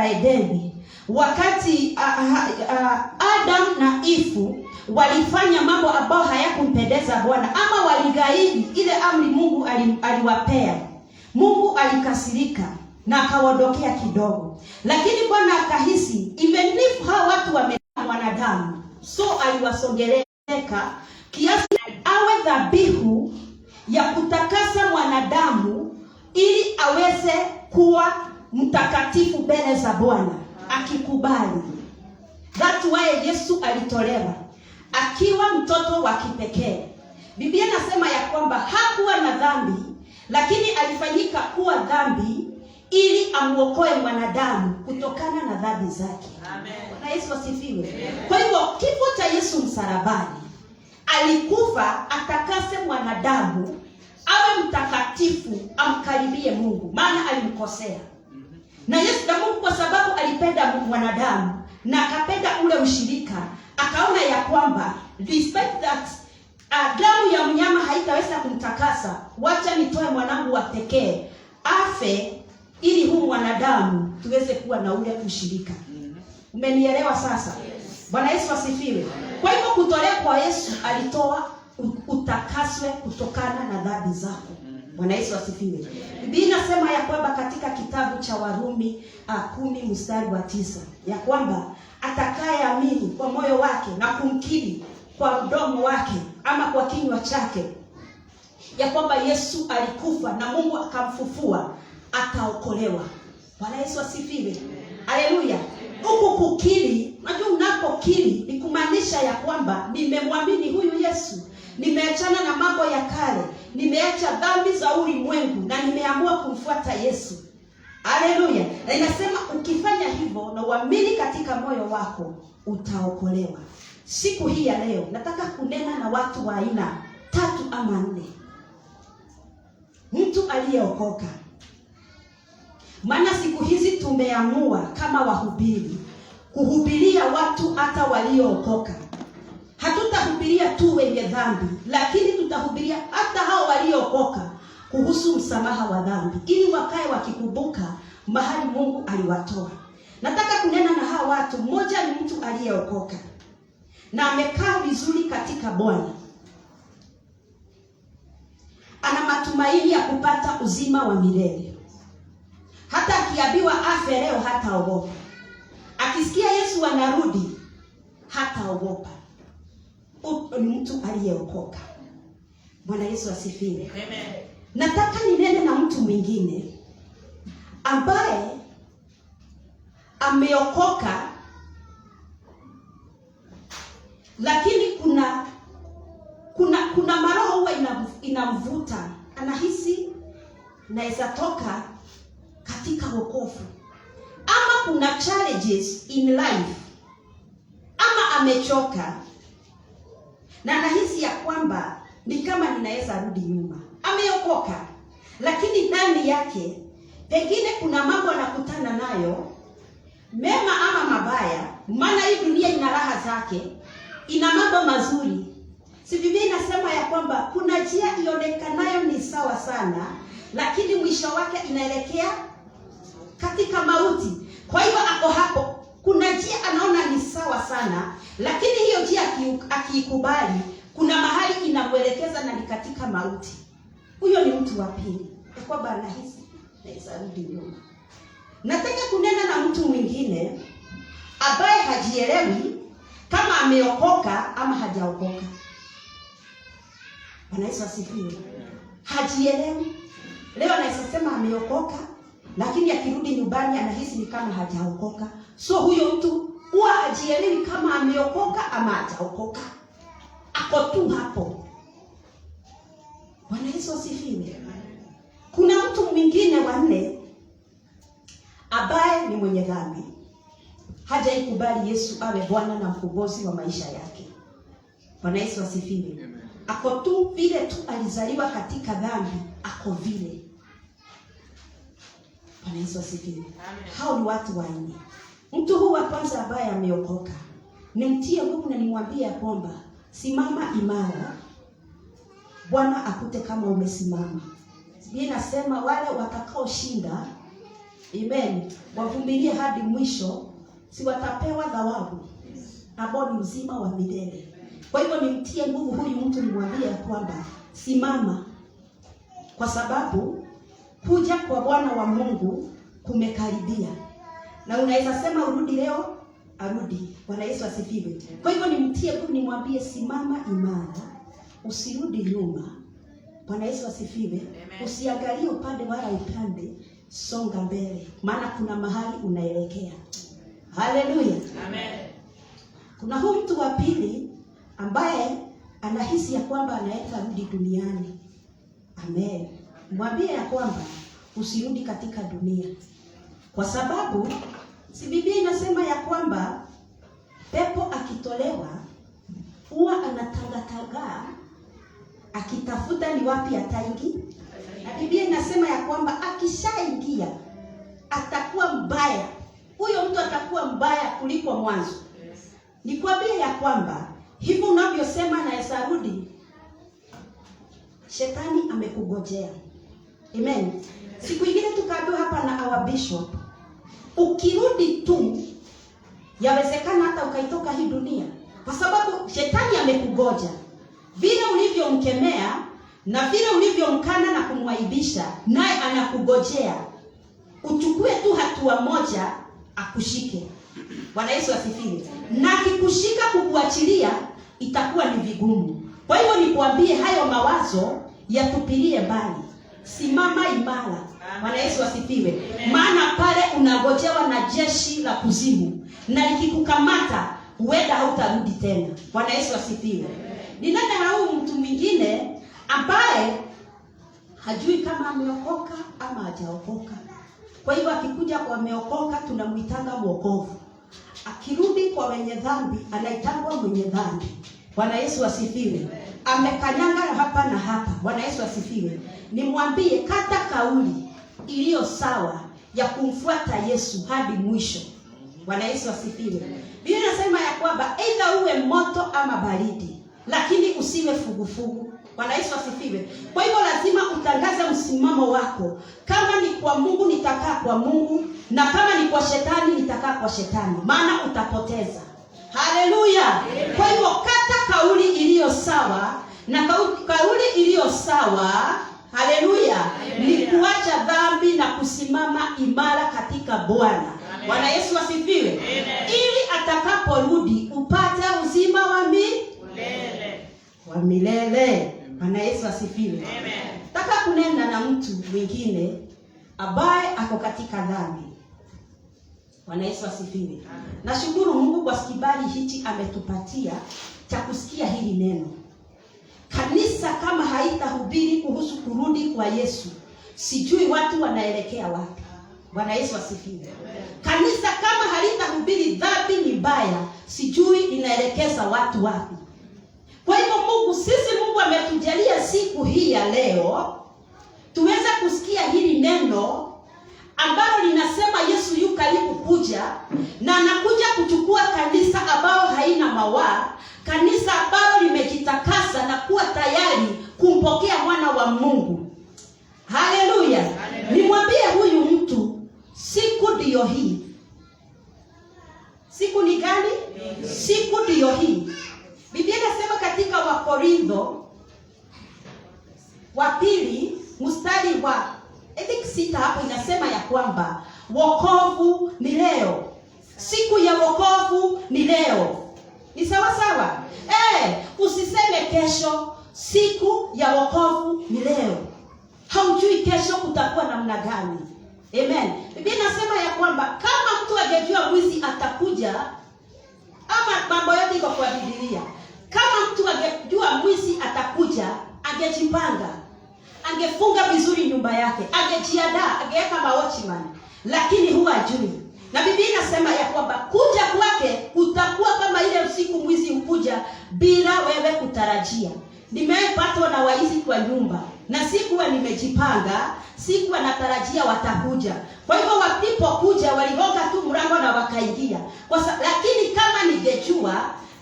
la Edeni, wakati Adam na Eve walifanya mambo ambayo hayakumpendeza Bwana, ama waligaidi ile amri Mungu aliwapea, Mungu alikasirika na akawaondokea kidogo. Lakini Bwana akahisi even if hao watu wanadamu, so aliwasongeleka kiasi awe dhabihu ya kutakasa mwanadamu ili aweze kuwa mtakatifu mbele za Bwana akikubali. That's why Yesu alitolewa akiwa mtoto wa kipekee. Biblia inasema ya kwamba hakuwa na dhambi, lakini alifanyika kuwa dhambi ili amuokoe mwanadamu kutokana na dhambi zake. Amen. Na Yesu asifiwe. Kwa hivyo kifo cha Yesu msalabani, alikufa atakase mwanadamu awe mtakatifu, amkaribie Mungu, maana alimkosea. Na Yesu na Mungu, kwa sababu alipenda mwanadamu na akapenda ule ushirika, akaona ya kwamba despite that damu ya mnyama haitaweza kumtakasa, wacha nitoe mwanangu wa pekee afe ili huyu mwanadamu tuweze kuwa na ule ushirika. Umenielewa sasa? Bwana Yesu asifiwe. Kwa hivyo kutolewa kwa Yesu, alitoa utakaswe kutokana na dhambi zako. Bwana Yesu asifiwe. Biblia inasema ya kwamba katika kitabu cha Warumi 10:9 ya kwamba atakayeamini kwa moyo wake na kumkiri kwa mdomo wake ama kwa kinywa chake ya kwamba Yesu alikufa na Mungu akamfufua, ataokolewa. Bwana Yesu asifiwe. Haleluya. Huku kukiri, unajua unapokiri ni kumaanisha ya kwamba nimemwamini huyu Yesu, nimeachana na mambo ya kale, nimeacha dhambi za ulimwengu na nimeamua kumfuata Yesu. Haleluya. Na inasema ukifanya hivyo na uamini katika moyo wako, utaokolewa. Siku hii ya leo nataka kunena na watu wa aina 3 ama 4. Mtu aliyeokoka. Maana siku hizi tumeamua kama wahubiri kuhubiria watu hata waliookoka. Hatutahubiria tu wenye dhambi, lakini tutahubiria hata hao waliookoka kuhusu msamaha wa dhambi, ili wakae wakikumbuka mahali Mungu aliwatoa. Nataka kunena na hao watu. Mmoja ni mtu aliyeokoka na amekaa vizuri katika Bwana, ana matumaini ya kupata uzima wa milele. Hata akiambiwa afe leo hataogopa. Akisikia Yesu anarudi hataogopa. Ni mtu aliyeokoka. Bwana Yesu asifiwe. Amen. Nataka ninene na mtu mwingine ambaye ameokoka, lakini kuna maroho huwa inamvuta, anahisi naweza toka katika wokovu, ama kuna challenges in life, ama amechoka na anahisi ya kwamba ni kama ninaweza rudi nyuma. Ameokoka, lakini ndani yake pengine kuna mambo anakutana nayo, mema ama mabaya. Maana hii dunia ina raha zake, ina mambo mazuri. Si Biblia inasema ya kwamba kuna njia ionekanayo ni sawa sana, lakini mwisho wake inaelekea katika mauti. Kwa hivyo ako hapo, kuna njia anaona ni sawa sana, lakini hiyo njia akiikubali, kuna mahali inamuelekeza na ni katika mauti. Huyo ni mtu wa pili, kwa kwamba anahisi naweza rudi nyuma. Nataka kunena na mtu mwingine ambaye hajielewi kama ameokoka ama hajaokoka. Bwana Yesu asifiwe. Hajielewi. Leo anaweza sema ameokoka, lakini akirudi nyumbani anahisi ni kama hajaokoka. So huyo mtu huwa hajielewi kama ameokoka ama hajaokoka. Ako tu hapo. Bwana Yesu asifiwe. Kuna mtu mwingine wa 4 ambaye ni mwenye dhambi. Hajaikubali Yesu awe Bwana na mkombozi wa maisha yake. Bwana Yesu asifiwe. Ako tu vile tu alizaliwa katika dhambi, ako vile. Bwana Yesu asifiwe. Hao ni watu wa 4. Mtu huyu wa kwanza ambaye ameokoka, nimtie nguvu na nimwambie kwamba simama imara, Bwana akute kama umesimama. Biblia inasema wale watakaoshinda Amen. Wavumilie hadi mwisho, si watapewa thawabu ambao ni uzima wa milele. Kwa hivyo nimtie nguvu huyu mtu, nimwambie kwamba simama, kwa sababu kuja kwa Bwana wa Mungu kumekaribia. Na unaweza sema urudi leo, arudi. Bwana Yesu asifiwe. Kwa hivyo nimtie nguvu, nimwambie simama imara, usirudi nyuma. Bwana Yesu asifiwe. Usiangalie upande wala upande, songa mbele, maana kuna mahali unaelekea. Haleluya. Amen. Kuna huyu mtu wa pili ambaye anahisi ya kwamba anaenda rudi duniani. Amen. Mwambie ya kwamba usirudi katika dunia. Kwa sababu si Biblia inasema ya kwamba pepo akitolewa huwa anatangatanga akitafuta ni wapi ataingia. Na Biblia inasema ya kwamba akishaingia atakuwa mbaya. Huyo mtu atakuwa mbaya kuliko mwanzo. Nikwambie ya kwamba hivyo unavyosema na esarudi, shetani amekugojea. Amen. Siku nyingine tukaambiwa hapa na our bishop, ukirudi tu yawezekana hata ukaitoka hii dunia, kwa sababu shetani amekugoja. Vile ulivyomkemea na vile ulivyomkana na kumwaibisha, naye anakugojea uchukue tu hatua moja akushike. Bwana Yesu asifiwe. Na akikushika kukuachilia itakuwa ni vigumu. Kwa hivyo nikwambie hayo mawazo yatupilie mbali. Simama imara. Bwana Yesu asifiwe. Maana pale unagojewa na jeshi la kuzimu, na likikukamata huenda hautarudi tena. Bwana Yesu asifiwe. Ninaenda na huyu mtu mwingine ambaye hajui kama ameokoka ama hajaokoka. Kwa hivyo akikuja kwa ameokoka tunamuitanga mwokovu. Akirudi kwa wenye dhambi anaitangwa mwenye dhambi. Bwana Yesu asifiwe. Amekanyanga hapa na hapa. Bwana Yesu asifiwe. Nimwambie kata kauli iliyo sawa ya kumfuata Yesu hadi mwisho. Bwana Yesu asifiwe. Biblia inasema ya kwamba aidha uwe moto ama baridi, lakini usiwe fugufugu. Bwana Yesu asifiwe. Kwa hivyo lazima utangaze msimamo wako. Kama ni kwa Mungu nitakaa kwa Mungu, na kama ni kwa shetani nitakaa kwa shetani, maana utapoteza. Haleluya. Kwa hivyo kata kauli iliyo sawa, na kauli iliyo sawa, haleluya, ni kuacha dhambi na kusimama imara katika Bwana. Bwana Yesu asifiwe. Ili atakaporudi upate uzima wa milele. Wa milele. Bwana Yesu asifiwe. Nataka kunenda na mtu mwingine ambaye ako katika dhambi. Bwana Yesu asifiwe. Nashukuru Mungu kwa kibali hichi ametupatia cha kusikia hili neno. Kanisa kama haitahubiri kuhusu kurudi kwa Yesu, sijui watu wanaelekea wapi. Bwana Yesu asifiwe. Kanisa kama halitahubiri dhambi ni mbaya, sijui inaelekeza watu wapi. Kwa hivyo Mungu ametujalia siku hii ya leo tuweze kusikia hili neno ambalo linasema Yesu yu karibu kuja, na anakuja kuchukua kanisa ambalo haina mawaa, kanisa ambalo limejitakasa na kuwa tayari kumpokea mwana wa Mungu. Haleluya. Nimwambie huyu mtu siku ndiyo hii. Siku ni gani? Siku ndiyo hii. Biblia inasema katika Wakorintho wa pili mstari wa 6 hapo inasema ya kwamba wokovu ni leo. Siku ya wokovu ni leo. Ni sawa sawa? Usiseme kesho. Siku ya wokovu ni leo. Haujui kesho kutakuwa namna gani. Amen. Biblia inasema ya kwamba kama mtu angejua mwizi atakuja, ama mambo yote iko kwa Biblia. Kama mtu angejua mwizi atakuja, angejipanga, angefunga vizuri nyumba yake, angejiandaa, angeweka watchman, lakini huwa ajui. Na Biblia inasema ya kwamba kuja kwake kutakuwa kama ile usiku mwizi ukuja bila wewe kutarajia. Nimepatwa na waizi kwa nyumba na sikuwa nimejipanga, sikuwa natarajia watakuja. Kwa hivyo walipokuja waligonga tu mlango na wakaingia. Lakini kama ningejua,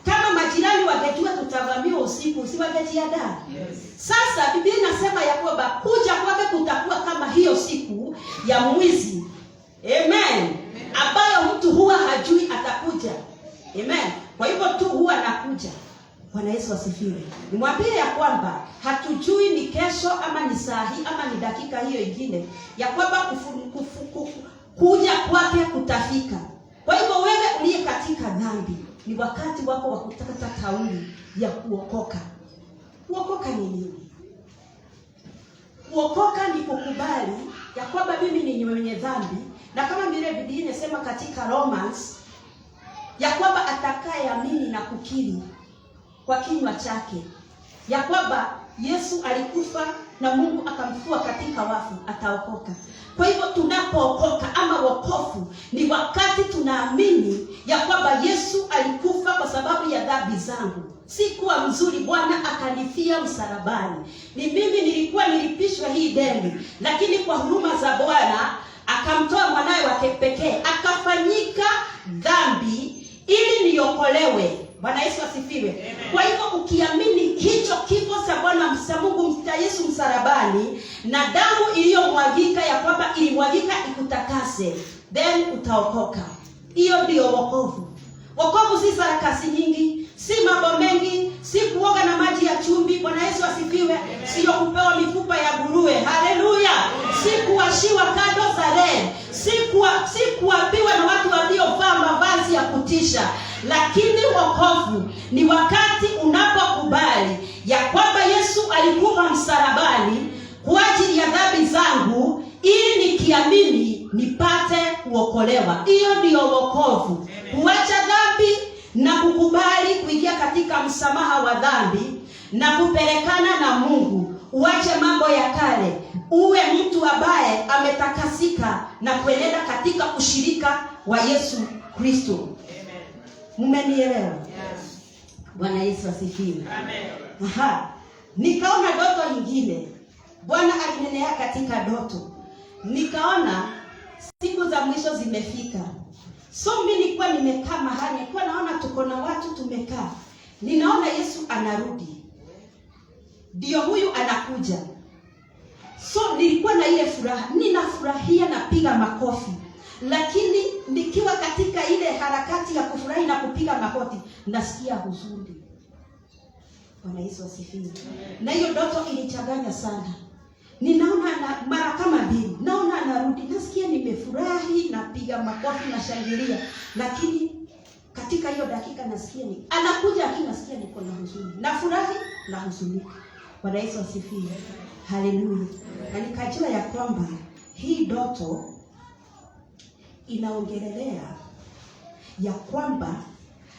kama majirani wangejua tutavamiwa usiku, si wangejiandaa? Sasa Biblia inasema ya kwamba kuja kwake kutakuwa kama hiyo siku ya mwizi Amen. Ambayo mtu huwa hajui atakuja. Amen. Kwa hivyo tu huwa anakuja. Bwana Yesu asifiwe. Nimwambie ya kwamba hatujui ni kesho ama ni saa hii ama ni dakika hiyo ingine ya kwamba kuja kwake kutafika. Kwa hivyo wewe uliye katika dhambi, ni wakati wako wa kutaka kauli ya kuokoka. Kuokoka ni nini? Kuokoka ni kukubali ya kwamba mimi ni mwenye dhambi, na kama vile Biblia inasema katika Romans ya kwamba atakayeamini na kukiri kwa kinywa chake ya kwamba Yesu alikufa na Mungu akamfufua katika wafu, ataokoka. Kwa hivyo tunapookoka ama wokovu ni wakati tunaamini ya kwamba Yesu alikufa kwa sababu ya dhambi zangu. Si kuwa mzuri, Bwana akanifia msalabani. Ni mimi nilikuwa nilipishwa hii deni, lakini kwa huruma za Bwana akamtoa mwanawe wa pekee akafanyika dhambi ili niokolewe. Bwana Yesu asifiwe. Kwa hivyo ukiamini hicho kifo cha Bwana Mungu Yesu msalabani na damu iliyomwagika ya kwamba ilimwagika ikutakase, then utaokoka. Hiyo ndio wokovu. Wokovu si sarakasi nyingi, si mambo mengi, si kuoga na maji ya chumvi. Bwana Yesu asifiwe. Sio kupewa mifupa ya nguruwe. Haleluya. Si kuwashiwa kado za reli, si kuambiwa na watu waliovaa mavazi ya kutisha. Lakini wokovu ni wakati unapokubali ya kwamba Yesu alikufa msalabani kwa ajili ya dhambi zangu ili nikiamini nipate kuokolewa. Hiyo ndio wokovu. Kuacha dhambi na kukubali kuingia katika msamaha wa dhambi na kupelekana na Mungu. Uache mambo ya kale, uwe mtu ambaye ametakasika na kuenenda katika ushirika wa Yesu Kristo. Mmenielewa? Yes. Bwana Yesu asifiwe. Amen. Nikaona ndoto nyingine. Bwana alinenea katika ndoto. Nikaona siku za mwisho zimefika. So mimi nilikuwa nimekaa mahali, nilikuwa naona tuko na watu tumekaa. Ninaona Yesu anarudi. Ndio huyu anakuja. So nilikuwa na ile furaha. Ninafurahia, napiga makofi. Lakini nikiwa katika ile harakati ya kufurahi na kupiga makofi, nasikia huzuni. Bwana Yesu asifiwe. Na hiyo ndoto ilichanganya sana. Ninaona mara kama mbili, naona anarudi, nasikia nimefurahi, napiga makofi na shangilia. Lakini katika hiyo dakika nasikia anakuja, lakini nasikia niko na huzuni. Nafurahi na huzuni. Bwana Yesu asifiwe. Haleluya. Na nikajua ya kwamba hii ndoto inaongelelea ya kwamba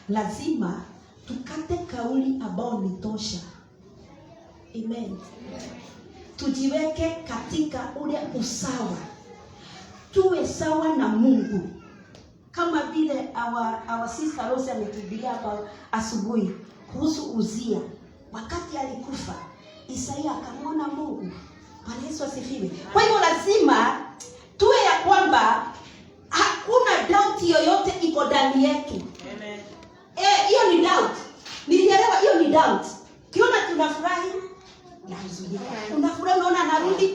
lazima tukate kauli ambao ni tosha. Amen. Tujiweke katika ule usawa. Tuwe sawa na Mungu. Kama vile our sister Rose ametubiria hapa asubuhi kuhusu Uzia. Wakati alikufa, Isaia akamwona Mungu. Bwana Yesu asifiwe. Kwa hiyo lazima tuwe ya kwamba hakuna doubt yoyote iko ndani yetu. Amen. Hiyo ni doubt. Nilielewa hiyo ni doubt. Kiona tunafurahi na huzunika. Unafurahi unaona anarudi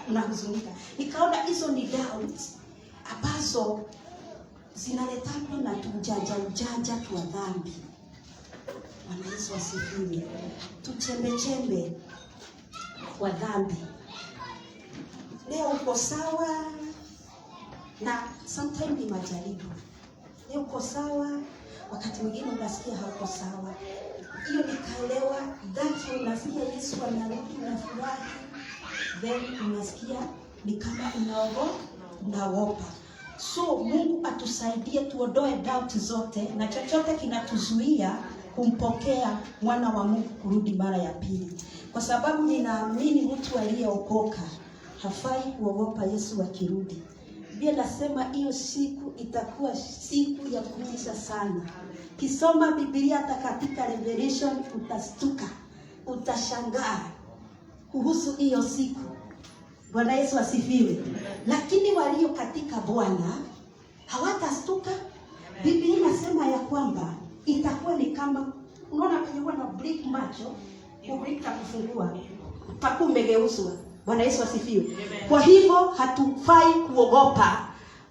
unahuzunika. Nikaona hizo ni doubt ambazo zinaletana na ujanja tu wa dhambi. Bwana Yesu asifiwe. Tuchembe wa dhambi. Leo uko sawa na sometimes ni majaribu. Leo uko sawa, wakati mwingine unasikia hauko sawa. Hiyo nikaelewa, that unasikia Yesu anarudi unafurahi, then unasikia ni kama unaogopa. So Mungu atusaidie tuondoe doubt zote na chochote kinatuzuia kumpokea mwana wa Mungu kurudi mara ya pili. Kwa sababu ninaamini mtu aliyeokoka hafai kuogopa Yesu akirudi. Biblia nasema hiyo siku itakuwa siku ya kutisha sana. Kisoma Biblia hata katika Revelation utastuka, utashangaa kuhusu hiyo siku. Bwana Yesu asifiwe. Lakini walio katika Bwana hawatastuka. Biblia inasema ya kwamba itakuwa ni kama unaona kwenye na blink macho, blink na kufungua, utakuwa umegeuzwa. Bwana Yesu asifiwe. Kwa hivyo hatufai kuogopa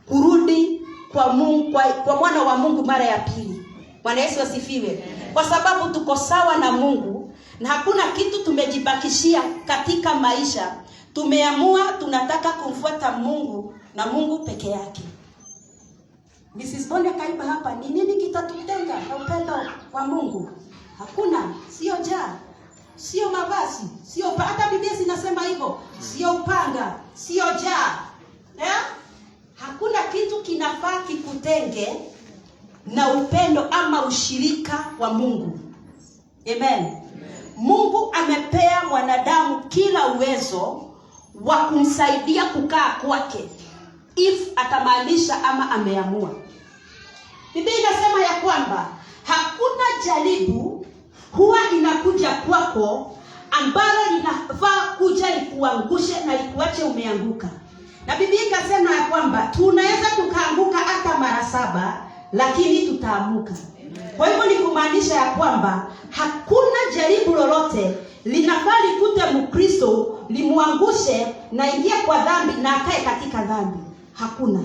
kurudi kwa Mungu, kwa mwana wa Mungu mara ya pili. Bwana Yesu asifiwe. Kwa sababu tuko sawa na Mungu na hakuna kitu tumejibakishia katika maisha. Tumeamua tunataka kumfuata Mungu na Mungu peke yake. Mrs. Bonde Kaiba hapa, ni nini kitatutenga na upendo wa Mungu? Hakuna. Sio njaa, sio mavazi, sio hata Biblia inasema hivyo, sio upanga, sio njaa. Hakuna kitu kinafaa kikutenge na upendo ama ushirika wa Mungu. Amen. Mungu amepea mwanadamu kila uwezo wa kumsaidia kukaa kwake, if atamaanisha ama ameamua. Biblia inasema ya kwamba hakuna jaribu huwa inakuja kwako ambalo linafaa kuja likuangushe na likuache umeanguka. Na Biblia ikasema ya kwamba tunaweza tukaanguka hata mara 7 lakini tutaamuka. Kwa hivyo ni kumaanisha ya kwamba hakuna jaribu lolote linafaa likute Mkristo limuangushe na ingia kwa dhambi na akae katika dhambi. Hakuna.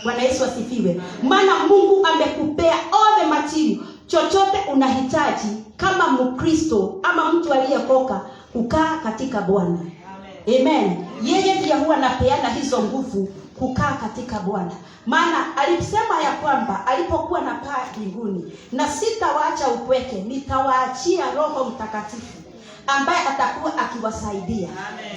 Bwana Yesu asifiwe. Maana Mungu amekupea all the material, chochote unahitaji kama Mkristo ama mtu aliyekoka kukaa katika Bwana. Amen. Yeye ndiye huwa anapeana hizo nguvu kukaa katika Bwana. Maana alisema ya kwamba alipokuwa na paa mbinguni, na sitawaacha upweke, nitawaachia Roho Mtakatifu ambaye atakuwa akiwasaidia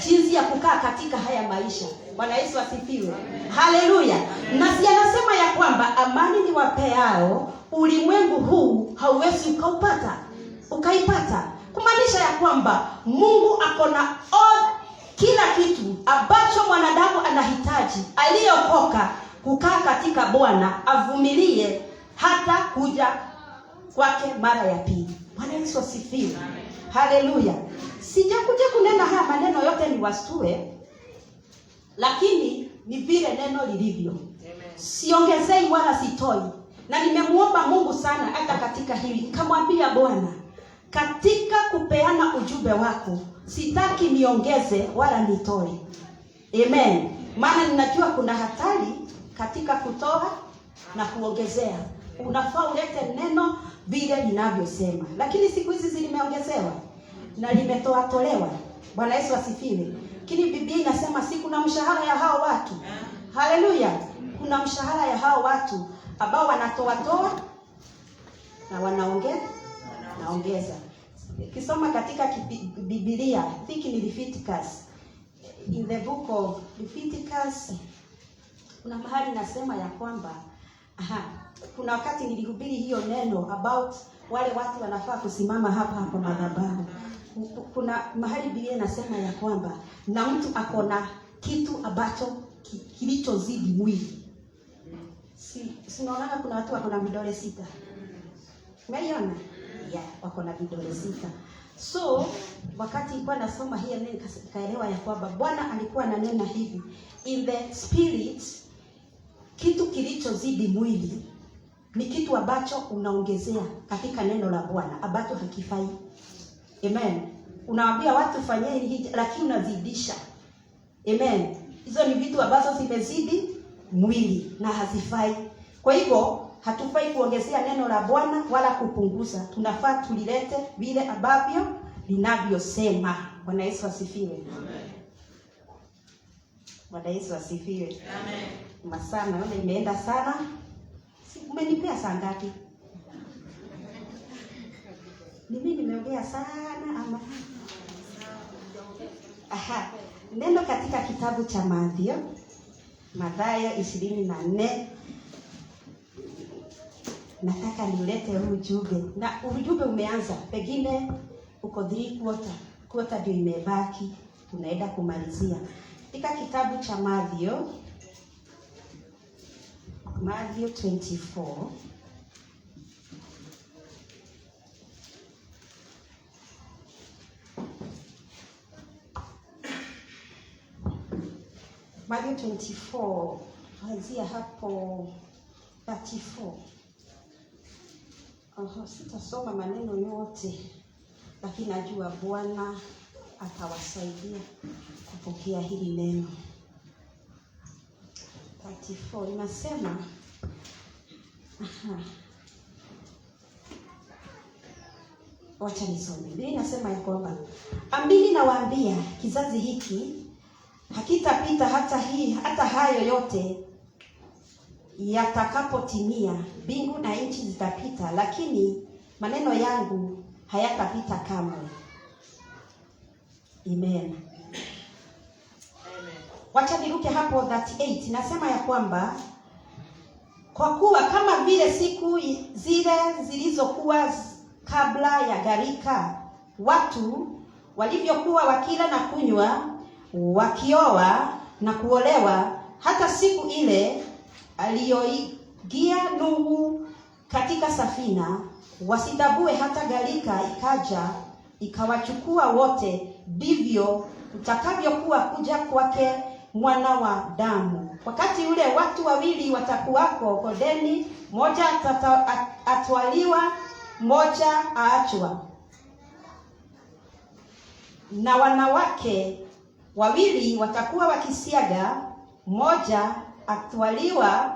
jinsi ya kukaa katika haya maisha. Bwana Yesu asifiwe. Haleluya. Na si anasema ya kwamba amani ni wapeao, ulimwengu huu hauwezi ukaipata. Kumaanisha ya kwamba Mungu akona kila kitu ambacho mwanadamu anahitaji, aliyokoka kukaa katika Bwana, avumilie hata kuja kwake mara ya pili. Bwana Yesu asifiwe. Haleluya. Sijakuja kunena haya maneno yote ni wastue, lakini ni vile neno lilivyo. Siongezei wala sitoi. Na nimemuomba Mungu sana hata katika hili. Kamwambia Bwana, katika kupeana ujumbe wako, sitaki niongeze wala nitoe. Amen. Maana ninajua kuna hatari katika kutoa na kuongezea. Unafaa ulete neno vile linavyosema. Lakini siku hizi zimeongezewa na limetolewa. Bwana Yesu asifiwe. Lakini Biblia inasema si kuna mshahara ya hao watu. Haleluya. Kuna mshahara ya hao watu ambao wanatoa na naongeza. Kisoma katika Biblia, I think in Leviticus, in the book of Leviticus, kuna mahali nasema ya kwamba kuna wakati nilihubiri hiyo neno about wale watu wanafaa kusimama hapa madhabahu. Kuna mahali Biblia inasema ya kwamba na mtu akona kitu ambacho kilichozidi mwili. Sinaona kuna watu wako na vidole 6. Umeona? Yeah, wako na vidole 6. So, wakati nilikuwa nasoma hii neno nikaelewa ya kwamba Bwana alikuwa ananena hivi, in the spirit, kitu kilichozidi mwili ni kitu ambacho unaongezea katika neno la Bwana ambacho hakifai. Amen. Unawaambia watu fanyeni hii lakini unazidisha. Amen. Hizo ni vitu ambazo zimezidi mwili na hazifai. Kwa hivyo hatufai kuongezea neno la Bwana wala kupunguza. Tunafaa tulilete vile ambavyo linavyosema. Bwana Yesu asifiwe. Amen. Bwana Yesu asifiwe. Amen. Masaa naona imeenda sana. Umenipea saa ngapi? Mimi nimeongea sana ama? Neno katika kitabu cha Mathayo 24. Nataka niulete huu ujumbe. Na ujumbe umeanza. Pengine uko 3 quarter ndio imebaki. Tunaenda kumalizia. Katika kitabu cha Mathayo 24. Mathayo 24, kuanzia hapo 34. Sitasoma maneno yote, lakini najua Bwana atawasaidia kupokea hili neno. 34 inasema wacha nisome. Biblia inasema ya kwamba amini nawaambia kizazi hiki hakitapita hata hayo yote yatakapotimia. Mbingu na nchi zitapita, lakini maneno yangu hayatapita kamwe. Amen. Wacha niruke hapo 38. Nasema ya kwamba kwa kuwa kama vile siku zile zilizokuwa kabla ya gharika, watu walivyokuwa wakila na kunywa, wakioa na kuolewa, hata siku ile aliyoingia Nuhu katika safina, wasitabue hata gharika ikaja ikawachukua wote, ndivyo utakavyokuwa kuja kwake Mwana wa Adamu. Wakati ule watu wawili watakuwako kodeni, mmoja atwaliwa, mmoja aachwa. Na wanawake wawili watakuwa wakisiaga, mmoja atwaliwa,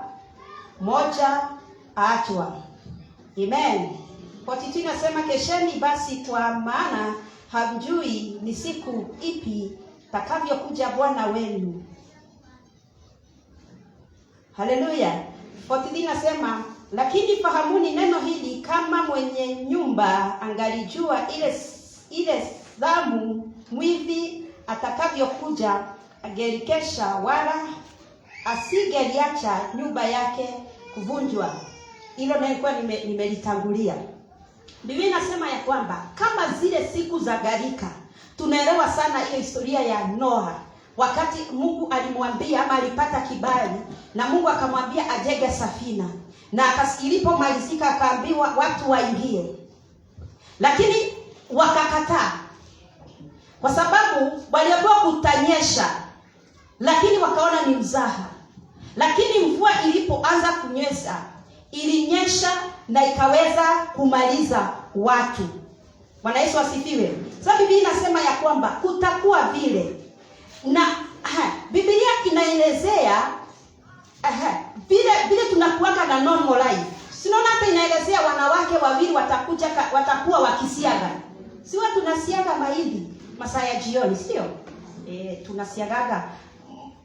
mmoja aachwa. Amen. 42 nasema kesheni basi, kwa maana hamjui ni siku ipi takavyokuja Bwana wenu. Haleluya. 43 nasema lakini fahamuni neno hili, kama mwenye nyumba angalijua ile zamu mwivi atakavyokuja, angelikesha wala asingeliacha nyumba yake kuvunjwa. Hilo nilikuwa nimelitangulia. Biblia inasema ya kwamba kama zile siku za gharika, tunaelewa sana hiyo historia ya Noa. Wakati Mungu alimwambia ama alipata kibali na Mungu akamwambia ajenge safina, na ilipomalizika akaambiwa watu waingie, lakini wakakataa kwa sababu waliokuwa kutanyesha, lakini wakaona ni mzaha. Lakini mvua ilipoanza kunyesha, ilinyesha na ikaweza kumaliza watu. Bwana Yesu asifiwe. Sasa Biblia inasema ya kwamba kutakuwa vile, na Biblia inaelezea vile tunakuanga na normal life. Sinaona hata inaelezea wanawake wawili watakuwa wakisiaga. Si watu tunasiaga mahindi masaa ya jioni, sio? Tunasiagaga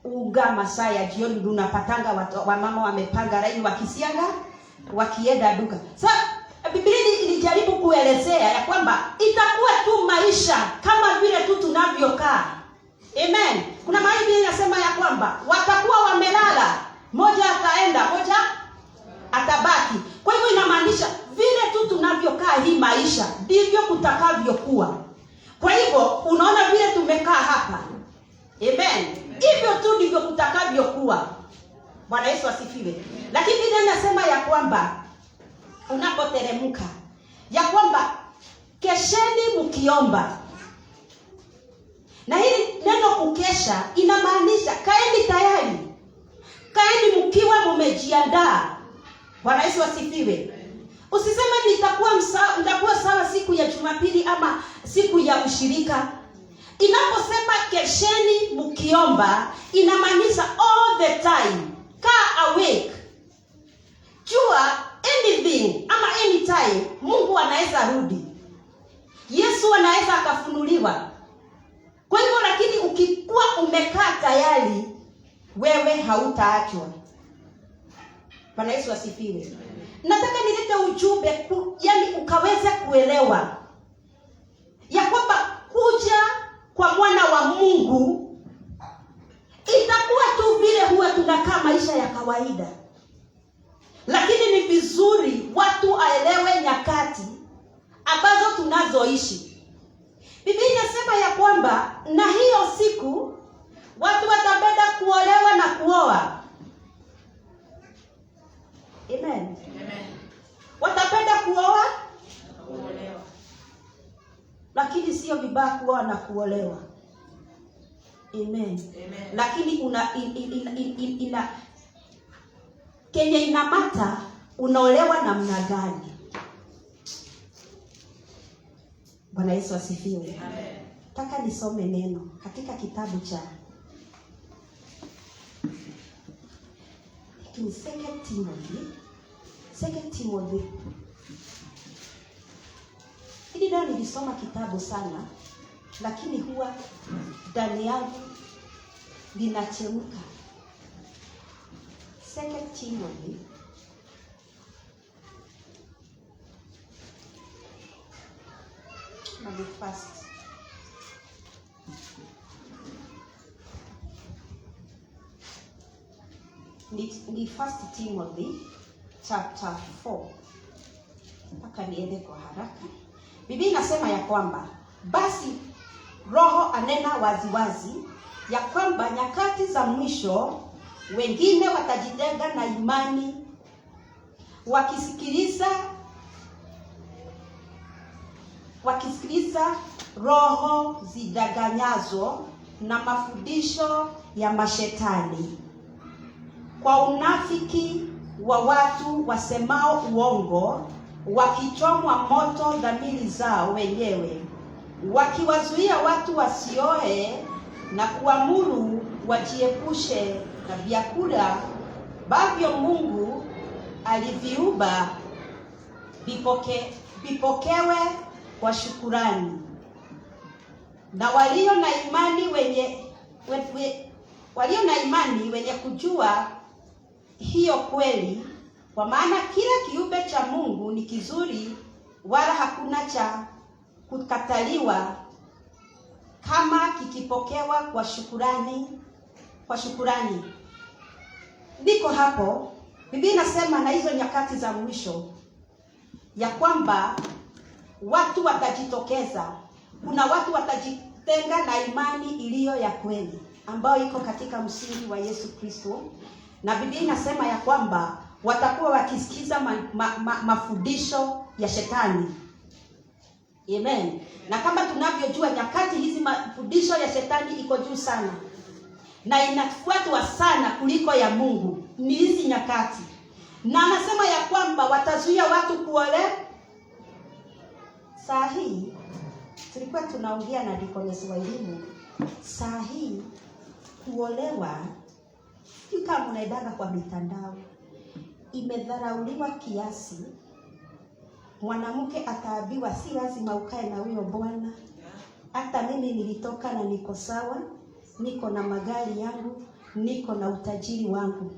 unga masaa ya jioni, unapatanga wamama wamepanga laini wakisiaga wakienda duka. Sasa Biblia ilijaribu kuelezea ya kwamba itakuwa tu maisha kama vile tu tunavyokaa. Amen. Kuna mahali inasema ya kwamba watakuwa wamelala, moja ataenda, moja atabaki. Kwa hivyo inamaanisha vile tu tunavyokaa hii maisha ndivyo kutakavyokuwa. Kwa hivyo unaona vile tumekaa hapa. Amen. Hivyo tu ndivyo kutakavyokuwa. Bwana Yesu asifiwe. Lakini Biblia inasema ya kwamba unapoteremka ya kwamba kesheni mkiomba. Na hili neno kukesha inamaanisha kaeni tayari. Kaeni mkiwa mmejiandaa. Bwana Yesu asifiwe. Usiseme nitakuwa sawa siku ya Jumapili ama siku ya ushirika. Inaposema kesheni mkiomba, inamaanisha all the time. Kaa awake. Jua anything ama anytime Mungu anaweza rudi. Yesu anaweza akafunuliwa. Kwa hivyo lakini ukikuwa umekaa tayari, wewe hautaachwa. Bwana Yesu asifiwe. Nataka nilete ujumbe yani ukaweza kuelewa ya kwamba kuja kwa mwana wa Mungu itakuwa tu vile huwa tunakaa maisha ya kawaida. Lakini ni vizuri watu aelewe nyakati ambazo tunazoishi. Biblia inasema ya kwamba na hiyo siku watu watapenda kuolewa na kuoa. Amen. Amen. Watapenda kuoa na kuolewa. Lakini sio vibaya kuoa na kuolewa. Amen. Amen. Lakini ina kenye inamata unaolewa namna gani? Bwana Yesu asifiwe. Amen. Nataka nisome neno katika kitabu cha in 2 Timothy. Hili leo nilisoma kitabu sana, lakini huwa ndani yangu linachemka. 2 Timothy the first. Ni 1 Timothy chapter 4. Mpaka niende kwa haraka. Biblia inasema ya kwamba basi Roho anena waziwazi ya kwamba nyakati za mwisho wengine watajitenga na imani, wakisikiliza roho zidaganyazo na mafundisho ya mashetani, kwa unafiki wa watu wasemao uongo, wakichomwa moto dhamiri zao wenyewe, wakiwazuia watu wasioe na kuamuru wajiepushe na vyakula ambavyo Mungu aliviumba vipokewe kwa shukurani. Na walio na imani wenye kujua hiyo kweli, kwa maana kila kiumbe cha Mungu ni kizuri, wala hakuna cha kukataliwa kama kikipokewa kwa shukurani. Ndiko hapo Biblia inasema na hizo nyakati za mwisho ya kwamba watu watajitokeza. Kuna watu watajitenga na imani iliyo ya kweli ambayo iko katika msingi wa Yesu Kristo, na Biblia inasema ya kwamba watakuwa wakisikiza mafundisho ya shetani. Amen. Na kama tunavyojua nyakati hizi mafundisho ya shetani iko juu sana na inafuatwa sana kuliko ya Mungu. Ni hizi nyakati. Na anasema ya kwamba watazuia watu kuolewa. Saa hii tulikuwa tunaongea na Deaconess wa elimu. Saa hii kuolewa kama unaendaga kwa mitandao imedharauliwa kiasi. Mwanamke ataambiwa si lazima ukae na huyo bwana. Hata mimi nilitoka na niko sawa, niko na magari yangu, niko na utajiri wangu.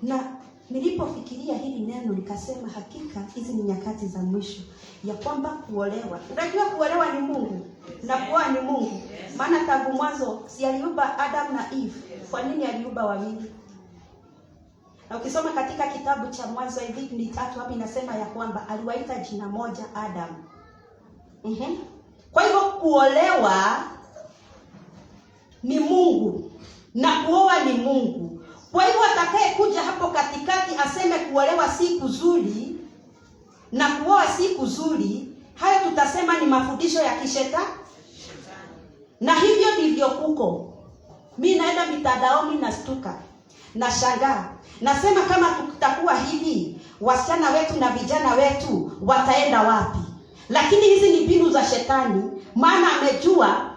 Na nilipofikiria hili neno nikasema hakika hizi ni nyakati za mwisho ya kwamba kuolewa. Unajua kuolewa ni Mungu na kuoa ni Mungu. Maana tangu mwanzo si aliumba Adam na Eve. Kwa nini aliumba wawili? Na ukisoma katika kitabu cha Mwanzo hivi 3 hapo inasema ya kwamba aliwaita jina moja Adam. Kwa hivyo kuolewa ni Mungu na kuoa ni Mungu. Kwa hivyo atakaye kuja hapo katikati aseme kuolewa si kuzuri na kuoa si kuzuri, hayo tutasema ni mafundisho ya kishetani. Na hivyo ndivyo kuko. Mimi naenda mitandaoni na stuka na shangaa. Nasema kama tutakuwa hivi, wasichana wetu na vijana wetu wataenda wapi? Lakini hizi ni mbinu za shetani, maana amejua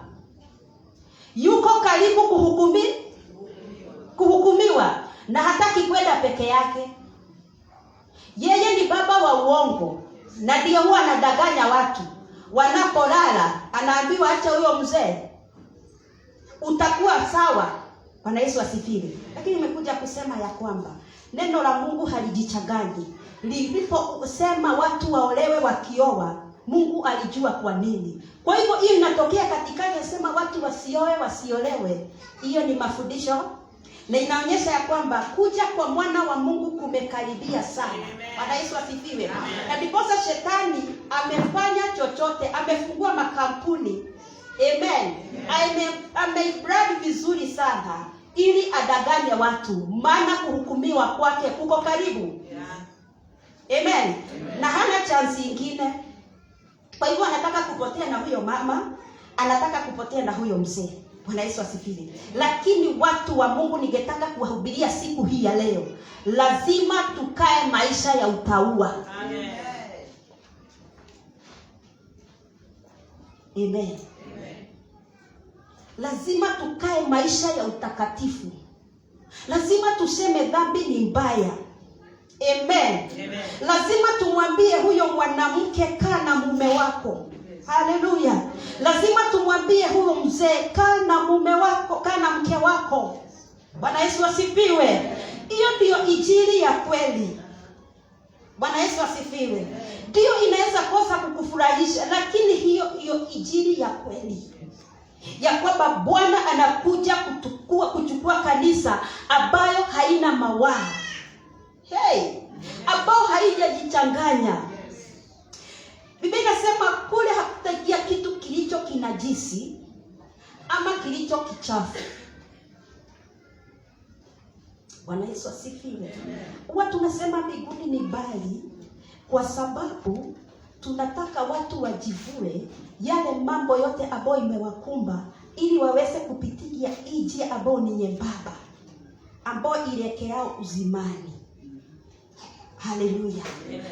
yuko karibu kuhukumiwa na hataki kwenda peke yake. Yeye ni baba wa uongo na ndio huwa anadanganya watu. Wanapolala anaambiwa acha huyo mzee, utakuwa sawa. Bwana Yesu asifiwe. Lakini nimekuja kusema ya kwamba neno la Mungu halijichanganyi. Liliposema watu waolewe wakioa, Mungu alijua kwa nini. Kwa hivyo hiyo inatokea katikati yasema watu wasioe wasiolewe. Hiyo ni mafundisho na inaonyesha ya kwamba kuja kwa mwana wa Mungu kumekaribia sana. Bwana Yesu asifiwe. Na ndiposa shetani amefanya chochote, amefungua makampuni. Amen. Amebrand vizuri sana ili adanganye watu, maana kuhukumiwa kwake kuko karibu. Amen. Na hana chance nyingine. Kwa hivyo anataka kupotea na huyo mama, anataka kupotea na huyo mzee. Bwana Yesu asifiwe. Lakini watu wa Mungu, ningetaka kuwahubiria siku hii ya leo, lazima tukae maisha ya utauwa. Amen. Amen. Lazima tukae maisha ya utakatifu. Lazima tuseme dhambi ni mbaya. Amen. Amen. Lazima tumwambie huyo mwanamke, kaa na mume wako. Haleluya. Lazima tumwambie huyo mzee, kaa na mume wako, kaa na mke wako. Bwana Yesu asifiwe. Hiyo ndio injili ya kweli. Bwana Yesu asifiwe. Ndio inaweza kosa kukufurahisha, lakini hiyo injili ya kweli. Ya kwamba Bwana anakuja kuchukua kanisa ambayo haina mawaa. Ambao haijajichanganya. Biblia inasema kule hakutaingia kitu kilicho kinajisi ama kilicho kichafu. Bwana Yesu asifiwe. Huwa tunasema mbinguni ni mbali kwa sababu tunataka watu wajivue yale mambo yote ambayo imewakumba ili waweze kupitia hii njia ambayo ni nyembamba, ambayo ilekeao uzimani. Haleluya.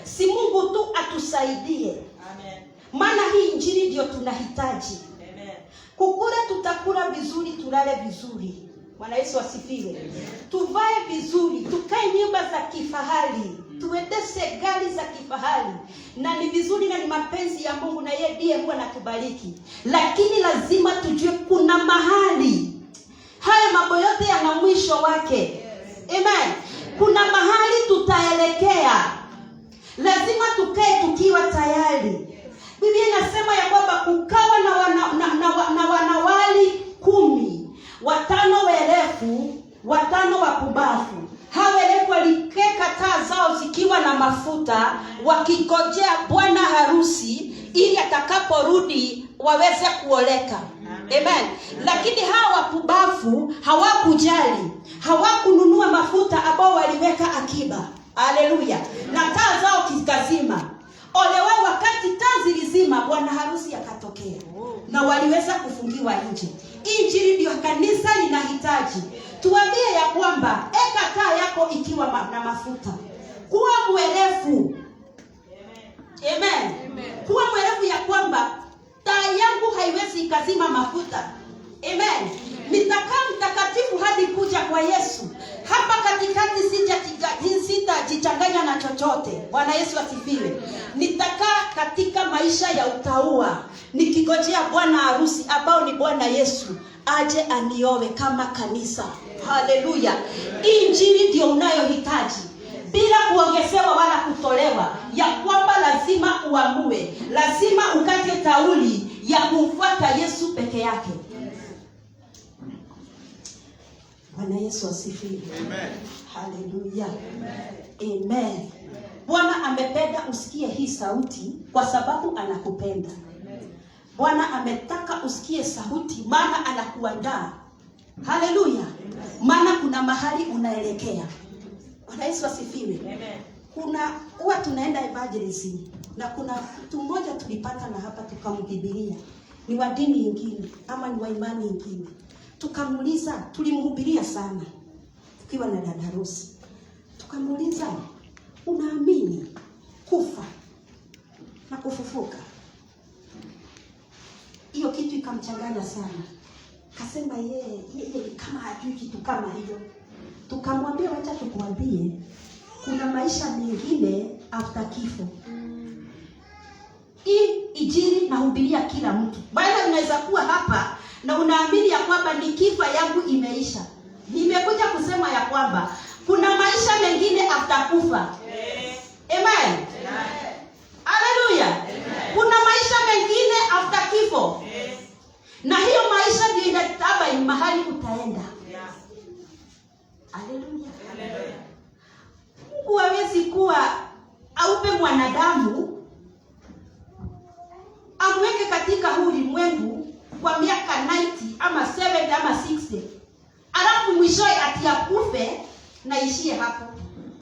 Si Mungu tu atusaidie. Amen. Maana hii injili ndio tunahitaji. Amen. Kukula tutakula vizuri, tulale vizuri. Bwana Yesu asifiwe. Tuvae vizuri, tukae nyumba za kifahari, tuendeshe gari za kifahari. Na ni vizuri na ni mapenzi ya Mungu na yeye ndiye huwa anatubariki. Lakini lazima tujue kuna mahali haya mambo yote yana mwisho wake. Amen. Kuna mahali tutaelekea. Lazima tukae tukiwa tayari. Biblia inasema ya kwamba kukawa na wanawali 10, 5 werefu, 5 wapumbavu. Hao werefu walikeka taa zao zikiwa na mafuta, wakingojea bwana harusi ili atakaporudi waweze kuoleka. Amen. Lakini hawa wapumbavu hawakujali, hawakununua mafuta ambao waliweka akiba. Haleluya. Na taa zao kikazima. Ole wao, wakati taa zilizima bwana harusi akatokea na waliweza kufungiwa nje. Injili ndio kanisa linahitaji. Tuambie ya kwamba eka taa yako ikiwa na mafuta. Kuwa mwerefu. Amen. Kuwa mwerefu ya kwamba taa yangu haiwezi ikazima mafuta. Amen. Nitakaa mtakatifu hadi kuja kwa Yesu. Hapa katikati sitajichanganya na chochote. Bwana Yesu asifiwe. Nitakaa katika maisha ya utaua, nikigojea bwana harusi ambao ni Bwana Yesu aje aniowe kama kanisa. Haleluya. Injili ndio unayohitaji, bila kuongezewa wala kutolewa, ya kwamba lazima uamue, lazima ukate tauli ya kumfuata Yesu peke yake. Bwana Yesu asifiwe. Amen. Haleluya. Amen. Amen. Bwana amependa usikie hii sauti kwa sababu anakupenda. Bwana ametaka usikie sauti maana anakuandaa. Haleluya. Maana kuna mahali unaelekea. Bwana Yesu asifiwe. Amen. Huwa tunaenda evangelism na kuna mtu mmoja tulipata na hapa tukamhubiria. Ni wa dini nyingine ama ni wa imani nyingine. Tukamuuliza, tulimhubiria sana tukiwa na dada harusi. Tukamuuliza, unaamini kufa na kufufuka? Hiyo kitu ikamchanganya sana. Kasema yeye kama hajui kitu kama hiyo. Tukamwambia, wacha tukwambie, kuna maisha mengine after kifo. Hii injili nahubiria kila mtu. Bwana, unaweza kuwa hapa na unaamini ya kwamba ni kifa yangu imeisha. Nimekuja kusema ya kwamba kuna maisha mengine after kufa. Amen. Haleluya. Kuna maisha mengine after kifo. Na hiyo maisha ndio inataba mahali utaenda. Haleluya. Mungu hawezi kuwa aupe mwanadamu amweke katika huu ulimwengu kwa miaka 90 ama 70 ama 60. Alafu mwishowe ati akufe na ishie hapo.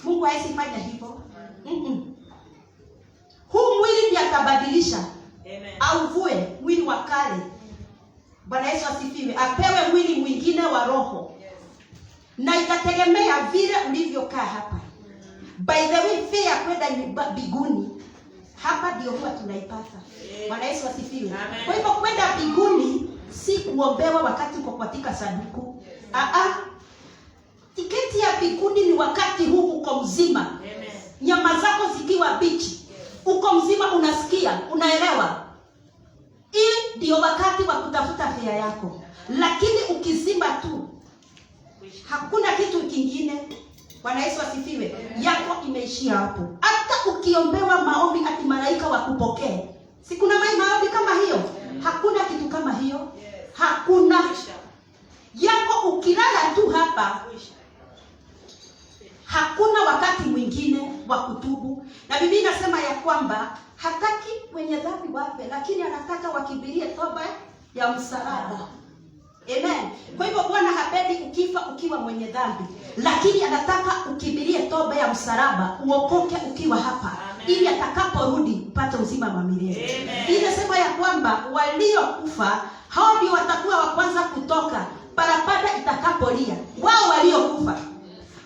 Mungu hawezi fanya hivyo. Huu mwili ndiye atabadilisha. Amen. Auvue mwili wa kale. Bwana Yesu asifiwe. Apewe mwili mwingine wa roho. Yes. Na itategemea vile ulivyokaa hapa. By the way, fare kwenda mbinguni hapa ndio huwa tunaipata. Bwana Yesu asifiwe. Kwa hivyo kwenda mbinguni si kuombewa wakati uko katika sanduku. Tiketi ya mbinguni ni wakati huu uko mzima. Amen. Nyama zako zikiwa bichi. Uko mzima, unasikia, unaelewa. Hii ndio wakati wa kutafuta fea yako. Lakini ukizima tu, hakuna kitu kingine. Bwana Yesu asifiwe. Yako imeishia hapo. Hata ukiombewa maombi ati malaika wakupokee. Si kuna maombi kama hiyo? Hakuna kitu kama hiyo. Hakuna. Yako ukilala tu hapa, hakuna wakati mwingine wa kutubu. Na Biblia inasema ya kwamba hataki wenye dhambi wafe, lakini anataka wakimbilie toba ya msalaba. Amen. Kwa hivyo Bwana hapendi ukifa ukiwa mwenye dhambi, lakini anataka ukimbilie toba ya msalaba, uokoke ukiwa hapa. Amen. Ili atakaporudi upate uzima wa milele. Inasema ya kwamba waliokufa hao ndio watakuwa wa kwanza kutoka parapanda itakapolia. Wao waliokufa,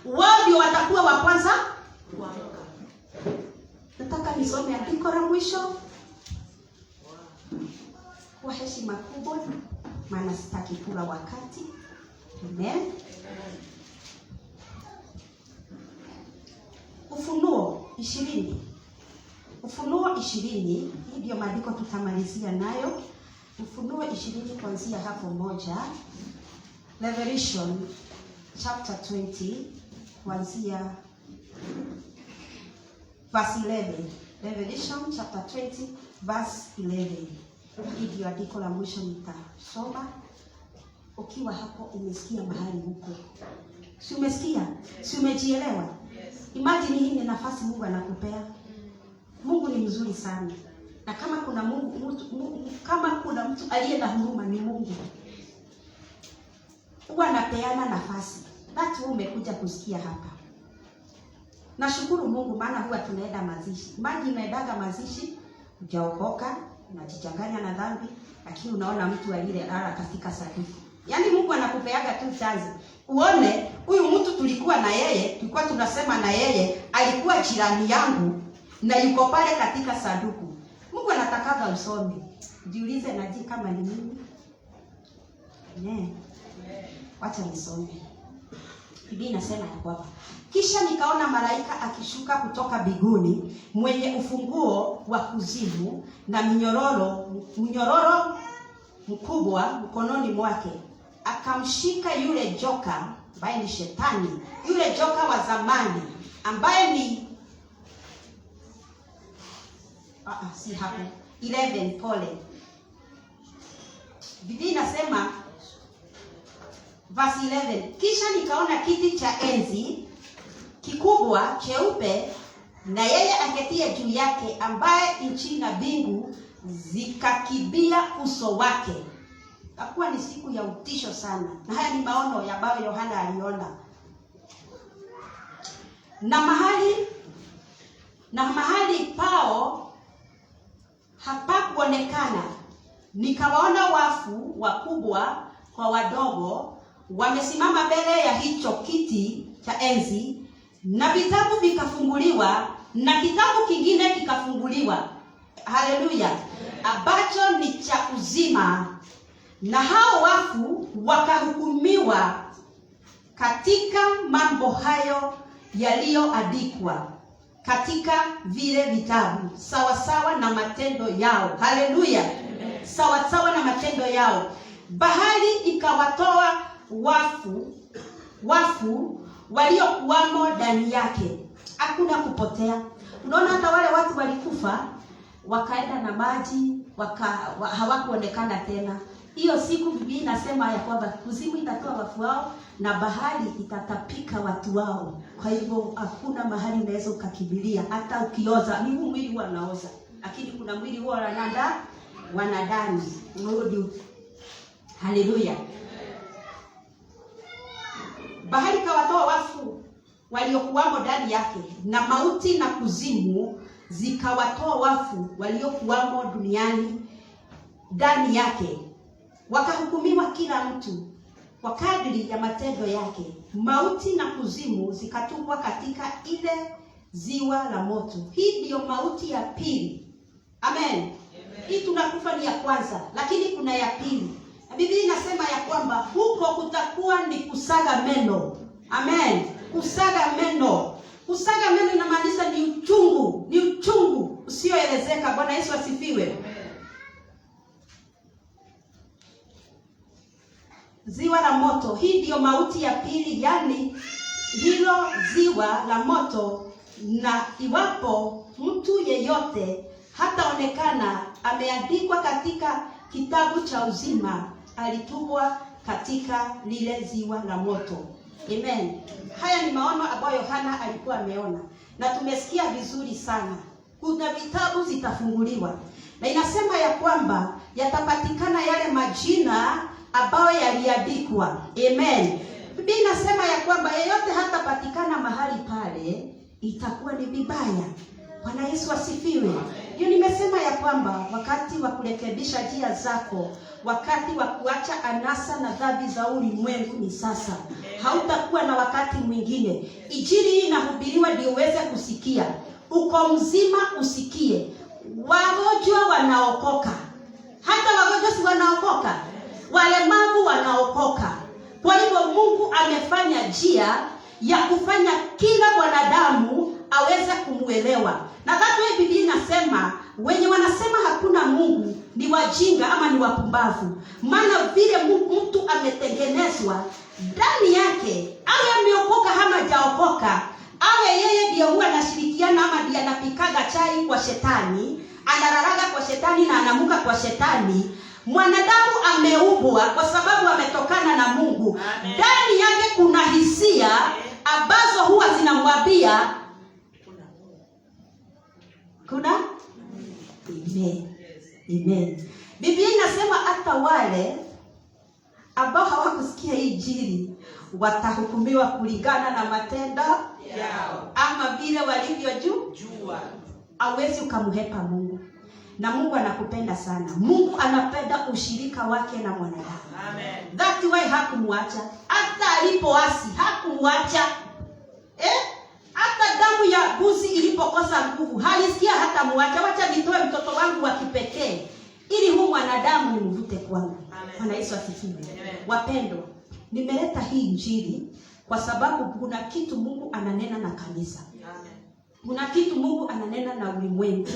wao ndio watakuwa wa kwanza kuamka. Nataka nisome andiko la mwisho kwa heshima kubwa, maana sitaki kula wakati. Amen. Ufunuo 20. Ufunuo 20, hii ndio maandiko tutamalizia nayo. Ufunuo 20 kuanzia hapo moja. Revelation chapter 20 kuanzia verse 11. Revelation chapter 20 verse 11. Hii ndio andiko la mwisho nitasoma. Ukiwa hapo umesikia mahali huko. Si umesikia? Si umejielewa? Yes. Imagine hii ni nafasi Mungu anakupea. Mungu ni mzuri sana. Na kama kuna kama kuna mtu aliye na huruma ni Mungu. Huwa anapeana nafasi. Watu umekuja kusikia hapa. Nashukuru Mungu maana huwa tunaenda mazishi. Maji unaendaga mazishi, hujaokoka, unajichanganya na dhambi, lakini unaona mtu aliyelala katika sahihi. Yaani Mungu anakupeaga tu chance. Uone huyu mtu tulikuwa na yeye, tulikuwa tunasema na yeye alikuwa jirani yangu na yuko pale katika sanduku. Mungu anatakaga usome. Jiulize naji kama ni mimi. Wacha nisome. Biblia inasema ya kwamba kisha nikaona malaika akishuka kutoka mbinguni mwenye ufunguo wa kuzimu na mnyororo mkubwa mkononi mwake. Akamshika yule joka ambaye ni shetani, yule joka wa zamani ambaye ni si hapo 11 pole. Biblia inasema verse 11, kisha nikaona kiti cha enzi kikubwa cheupe na yeye aketie juu yake, ambaye nchi na mbingu zikakibia uso wake. Hakuwa ni siku ya utisho sana. Na haya ni maono ya ambayo Yohana aliona. Na mahali pao hapakuonekana. Nikawaona wafu wakubwa kwa wadogo wamesimama mbele ya hicho kiti cha enzi, na vitabu vikafunguliwa, na kitabu kingine kikafunguliwa. Haleluya. Ambacho ni cha uzima. Na hao wafu wakahukumiwa katika mambo hayo yaliyoandikwa katika vile vitabu, sawa sawa na matendo yao. Haleluya. Sawa sawa na matendo yao. Bahari ikawatoa wafu waliokuwamo ndani yake. Hakuna kupotea. Unaona hata wale watu walikufa wakaenda na maji, hawakuonekana tena. Hiyo siku Biblia inasema ya kwamba kuzimu itatoa wafu wao na bahari itatapika watu wao. Kwa hivyo hakuna mahali unaweza ukakimbilia. Hata ukioza, ni huu mwili wanaoza, lakini kuna mwili huo wanadani urudi. Haleluya. Bahari kawatoa wafu waliokuwamo ndani yake, na mauti na kuzimu zikawatoa wafu waliokuwamo duniani ndani yake. Wakahukumiwa kila mtu kwa kadri ya matendo yake. Mauti na kuzimu zikatupwa katika ile ziwa la moto. Hii ndiyo mauti ya pili. Amen. Hii tunakufa ni ya kwanza, lakini kuna ya pili. Na Biblia inasema ya kwamba huko kutakuwa ni kusaga meno. Amen. Kusaga meno. Kusaga meno inamaanisha ni uchungu. Ni uchungu usioelezeka. Bwana Yesu asifiwe. Ziwa la moto. Hii ndio mauti ya pili, yani hilo ziwa la moto, na iwapo mtu yeyote hataonekana ameandikwa katika kitabu cha uzima, alitupwa katika lile ziwa la moto. Amen. Haya ni maono ambayo Yohana alikuwa ameona, na tumesikia vizuri sana. Kuna vitabu zitafunguliwa, na inasema ya kwamba yatapatikana yale majina ambayo yaliandikwa. Amen. Biblia inasema ya kwamba yeyote hatapatikana mahali pale, itakuwa ni vibaya. Bwana Yesu asifiwe. Ndio nimesema ya kwamba wakati wa kurekebisha njia zako, wakati wa kuacha anasa na dhambi za ulimwengu ni sasa. Hautakuwa na wakati mwingine. Injili hii inahubiriwa ndio uweze kusikia. Uko mzima usikie. Wagonjwa wanaokoka. Hata wagonjwa si wanaokoka. Walemavu wanaokoka. Kwa hivyo Mungu amefanya njia ya kufanya kila mwanadamu aweze kumuelewa. Na tatu, Biblia inasema wenye wanasema hakuna Mungu ni wajinga ama ni wapumbavu. Maana vile mtu ametengenezwa ndani yake, awe ameokoka ama hajaokoka, awe yeye ndiye huwa anashirikiana ama ndiye anapikaga chai kwa shetani, analalaga kwa shetani na anamuka kwa shetani, mwanadamu ameumbwa kwa sababu ametokana na Mungu. Ndani yake kuna hisia ambazo huwa zinamwambia kuna Amen. Amen. Biblia inasema hata wale ambao hawakusikia Injili watahukumiwa kulingana na matendo yao, ama vile walivyojua. Hawezi ukamhepa Mungu. Na Mungu anakupenda sana. Mungu anapenda ushirika wake na mwanadamu. Amen. That's why hakumwacha. Hata alipoasi hakumwacha. Hata damu ya mbuzi ilipokosa nguvu, halisikia hata muacha. Wacha nitoe mtoto wangu wa kipekee ili huyu mwanadamu nimvute kwangu. Bwana Yesu asifiwe. Wapendwa, nimeleta hii Injili kwa sababu kuna kitu Mungu ananena na kanisa. Kuna kitu Mungu ananena na ulimwengu.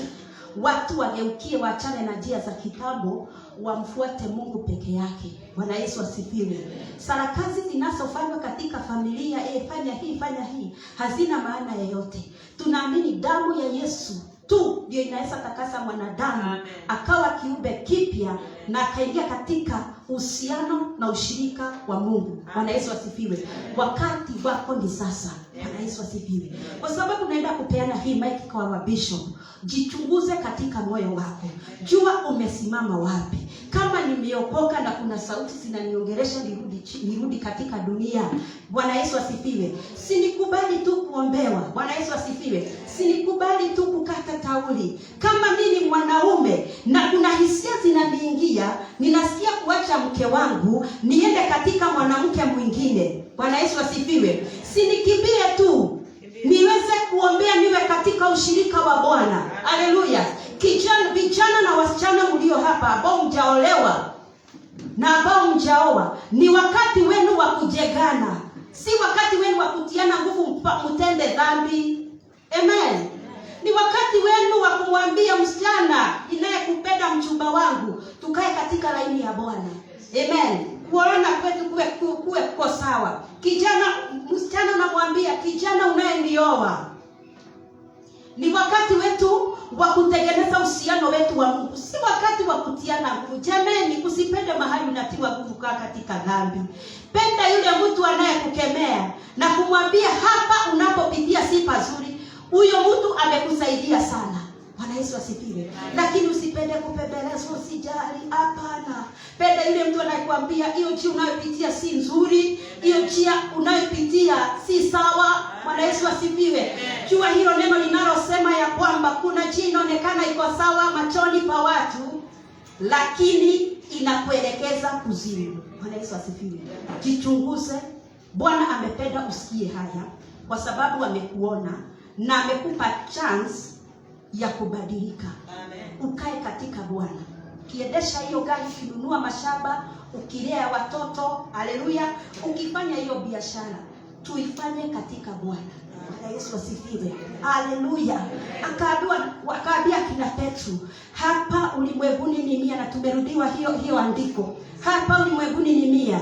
Watu wageukie, waachane na njia za kitambo, wamfuate Mungu peke yake. Bwana Yesu asifiwe. Sarakasi zinazofanywa katika familia, fanya hii, hazina maana yoyote. Tunaamini damu ya Yesu tu ndio inaweza takasa mwanadamu akawa kiumbe kipya na akaingia katika uhusiano na ushirika wa Mungu. Bwana Yesu asifiwe. Wakati wako ni sasa. Bwana Yesu asifiwe. Kwa sababu naenda kupeana hii mic kwa wabishop. Jichunguze katika moyo wako. Jua umesimama wapi. Kama nimeokoka na kuna sauti zinaniongelesha nirudi katika dunia. Bwana Yesu asifiwe. Sinikubali tu kuombewa. Bwana Yesu asifiwe. Sinikubali tu kukata tauli. Kama mimi mwanaume na kuna hisia zinaniingia, ninasikia kuacha mke wangu niende katika mwanamke mwingine. Bwana Yesu asifiwe. Sinikimbie tu. Niweze kuombea niwe katika ushirika wa Bwana. Haleluya. Vijana na wasichana mlio hapa ambao mjaolewa na ambao mjaoa, ni wakati wenu wa kujengana. Si wakati wenu wa kutiana nguvu mtende dhambi. Amen. Ni wakati wenu wa kumwambia msichana inayekupenda mchumba wangu, tukae katika laini ya Bwana. Amen. Kuona kwetu kuwe kwa sawa. Kijana, msichana namwambia kijana unayenioa, ni wakati wetu wa kutengeneza uhusiano wetu wa Mungu. Si wakati wa kutiana nguvu. Jameni, usipende mahali unatiwa nguvu kaa katika dhambi. Penda yule mtu anayekukemea na kumwambia hapa unapopitia si pazuri. Huyo mtu amekusaidia sana. Bwana Yesu asifiwe. Lakini usipende kupembelezwa, usijali. Hapana. Penda yule mtu anayekwambia hiyo njia unayopitia si nzuri, hiyo njia unayopitia si sawa. Bwana Yesu asifiwe. Jua hilo neno linalosema ya kwamba kuna njia inaonekana iko sawa machoni pa watu, lakini inakuelekeza kuzimu. Bwana Yesu asifiwe. Jichunguze. Bwana amependa usikie haya kwa sababu amekuona na amekupa chance ya kubadilika. Amen. Ukae katika Bwana. Ukiendesha hiyo gari, ukinunua mashamba, ukilea watoto, haleluya, ukifanya hiyo biashara, tuifanye katika Bwana. Bwana Yesu asifiwe. Haleluya. Akaambia kina Petro, hapa ulimwenguni ni 100, na tumerudiwa hiyo andiko. Hapa ulimwenguni ni 100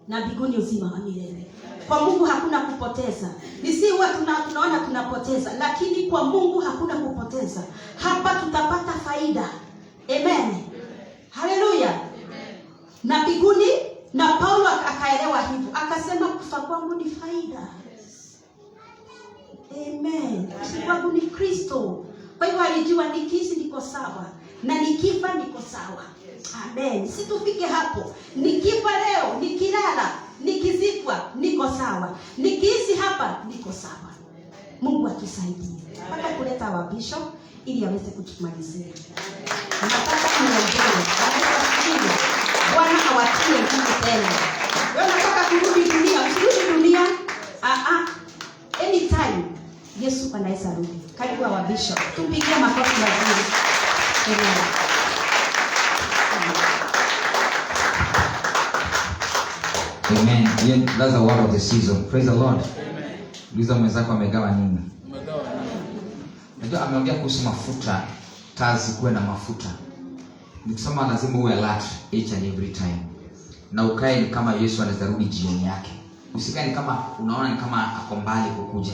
na mbinguni uzima wa milele. Kwa Mungu hakuna kupoteza. Nisi huwa tunaona tunapoteza, lakini kwa Mungu hakuna kupoteza. Hapa tutapata faida. Amen. Haleluya. Na mbinguni, na Paulo akaelewa hivyo. Akasema kufa kwangu ni faida. Amen. Kufa kwangu ni Kristo. Kwa hivyo alijua nikiishi niko sawa, na nikifa niko sawa. Amen. Situfike hapo. Nikifa leo, nikilala, nikizikwa, niko sawa. Nikiishi hapa, niko sawa. Mungu atusaidie. Nataka kuleta wabisho ili aweze kutumalizia. Nataka kuongea. Bwana awatie nguvu tena. Wewe unataka kurudi dunia, usirudi dunia. Anytime Yesu anaweza rudi. Karibu wabisho. Tupigie makofi mazuri. Amen. That's the word of the season. Praise the Lord. Luiza mwenzako amegawa nini? Unajua ameongea kuhusu mafuta, kazi kuwe na mafuta. Nikisema lazima uwe alert each and every time. Na ukae ni kama Yesu anaweza rudi jioni yake. Usikae ni kama unaona ni kama ako mbali kukuja.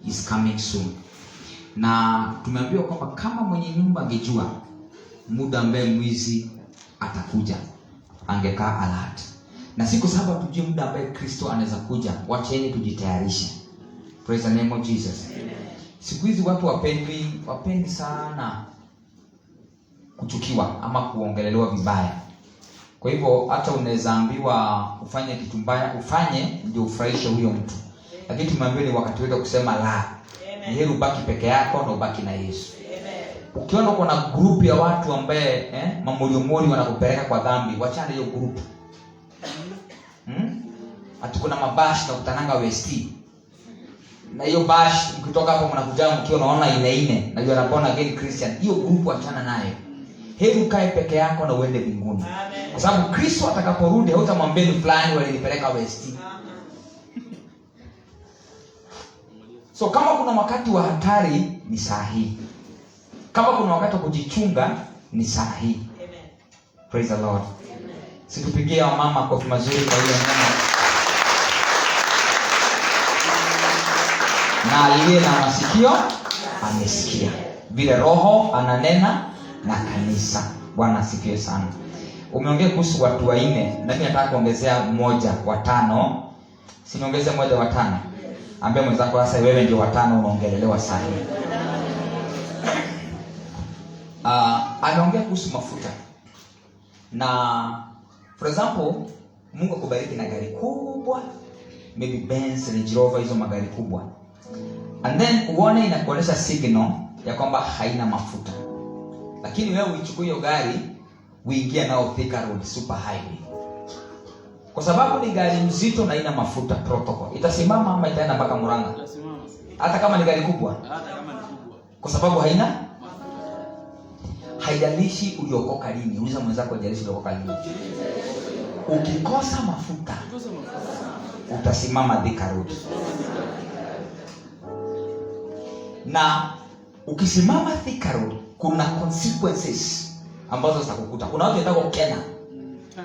Is coming soon. Na tumeambiwa kwamba kama mwenye nyumba angejua muda ambaye mwizi atakuja, angekaa alert. Na siku sababu tujue muda ambaye Kristo anaweza kuja, wacheni tujitayarishe. Praise the name of Jesus. Amen. Siku hizi watu wapendi sana kuchukiwa ama kuongelelewa vibaya. Kwa hivyo hata unaweza ambiwa ufanye kitu mbaya, ufanye ndio ufurahishe huyo mtu. Lakini tumeambiwa ni wakati wetu kusema la. Ni heri ubaki peke yako na ubaki na Yesu. Amen. Ukiona uko na group ya watu ambaye mamoliomoli wanakupeleka kwa dhambi, wachana hiyo group. Atukuna mabash na kutananga Westi. Na hiyo bash mkitoka hapo mnakuja mkiwa unaona ine na yule anapona again Christian. Hiyo group achana nayo. Heri ukae peke yako na uende mbinguni. Kwa sababu Kristo atakaporudi hautamwambia ni fulani walinipeleka Westi. So kama kuna wakati wa hatari ni saa hii. Kama kuna wakati wa kujichunga ni saa hii. Amen. Praise the Lord. Amen. Situpigie wamama kwa mazuri kwa hiyo neno. Na aliye na masikio amesikia vile Roho ananena na kanisa. Bwana asifiwe sana. Umeongea kuhusu watu 4, na mimi nataka kuongezea mmoja wa 5. Si niongeze mmoja wa 5. Ambia mwenzako sasa wewe ndio wa 5 unaongelelewa sana. Anaongea kuhusu mafuta. Na for example, Mungu akubariki na gari kubwa, maybe Benz, Range Rover, hizo magari kubwa. And then uone inakuonyesha signal ya kwamba haina mafuta. Lakini wewe uichukue hiyo gari uingie nao Thika Road super highway. Kwa sababu ni gari mzito na haina mafuta, protocol itasimama ama itaenda mpaka Murang'a? Itasimama. Hata kama ni gari kubwa? Hata kama ni kubwa. Kwa sababu haina mafuta. Haijalishi uliokoka lini. Uliza mwenzako haijalishi uliokoka lini. Ukikosa mafuta utasimama Thika Road. Na ukisimama Thika Road kuna consequences ambazo zitakukuta. Kuna watu wanataka Kenya.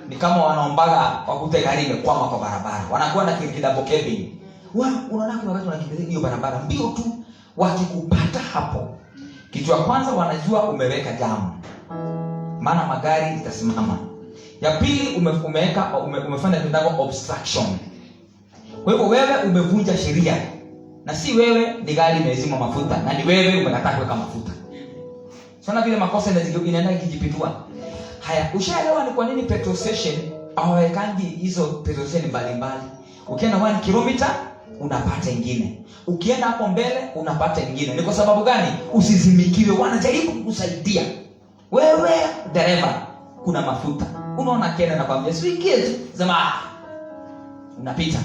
Ni kama wanaombaga wakute gari imekwama kwa barabara. Wanakuwa na double cabin. Unaona kuna watu wanakimbia hiyo barabara mbio tu, wakikupata hapo. Kitu cha kwanza wanajua umeweka jamu. Maana magari itasimama. Ya pili umefanya kitu obstruction. Kwa hivyo wewe umevunja sheria. Na si wewe ni gari imezima mafuta, na ni wewe umekataa kuweka mafuta. Sana vile makosa inaenda ikijipitua. Haya, ushaelewa ni kwa nini petrol station hawawekangi hizo petrol station mbalimbali. Ukienda 1 kilomita unapata ingine. Ukienda hapo mbele unapata ingine. Ni kwa sababu gani? Usizimikiwe, wanajaribu kukusaidia. Wewe dereva kuna mafuta. Unaona Kenya nakwambia sikie tu. Sema unapita.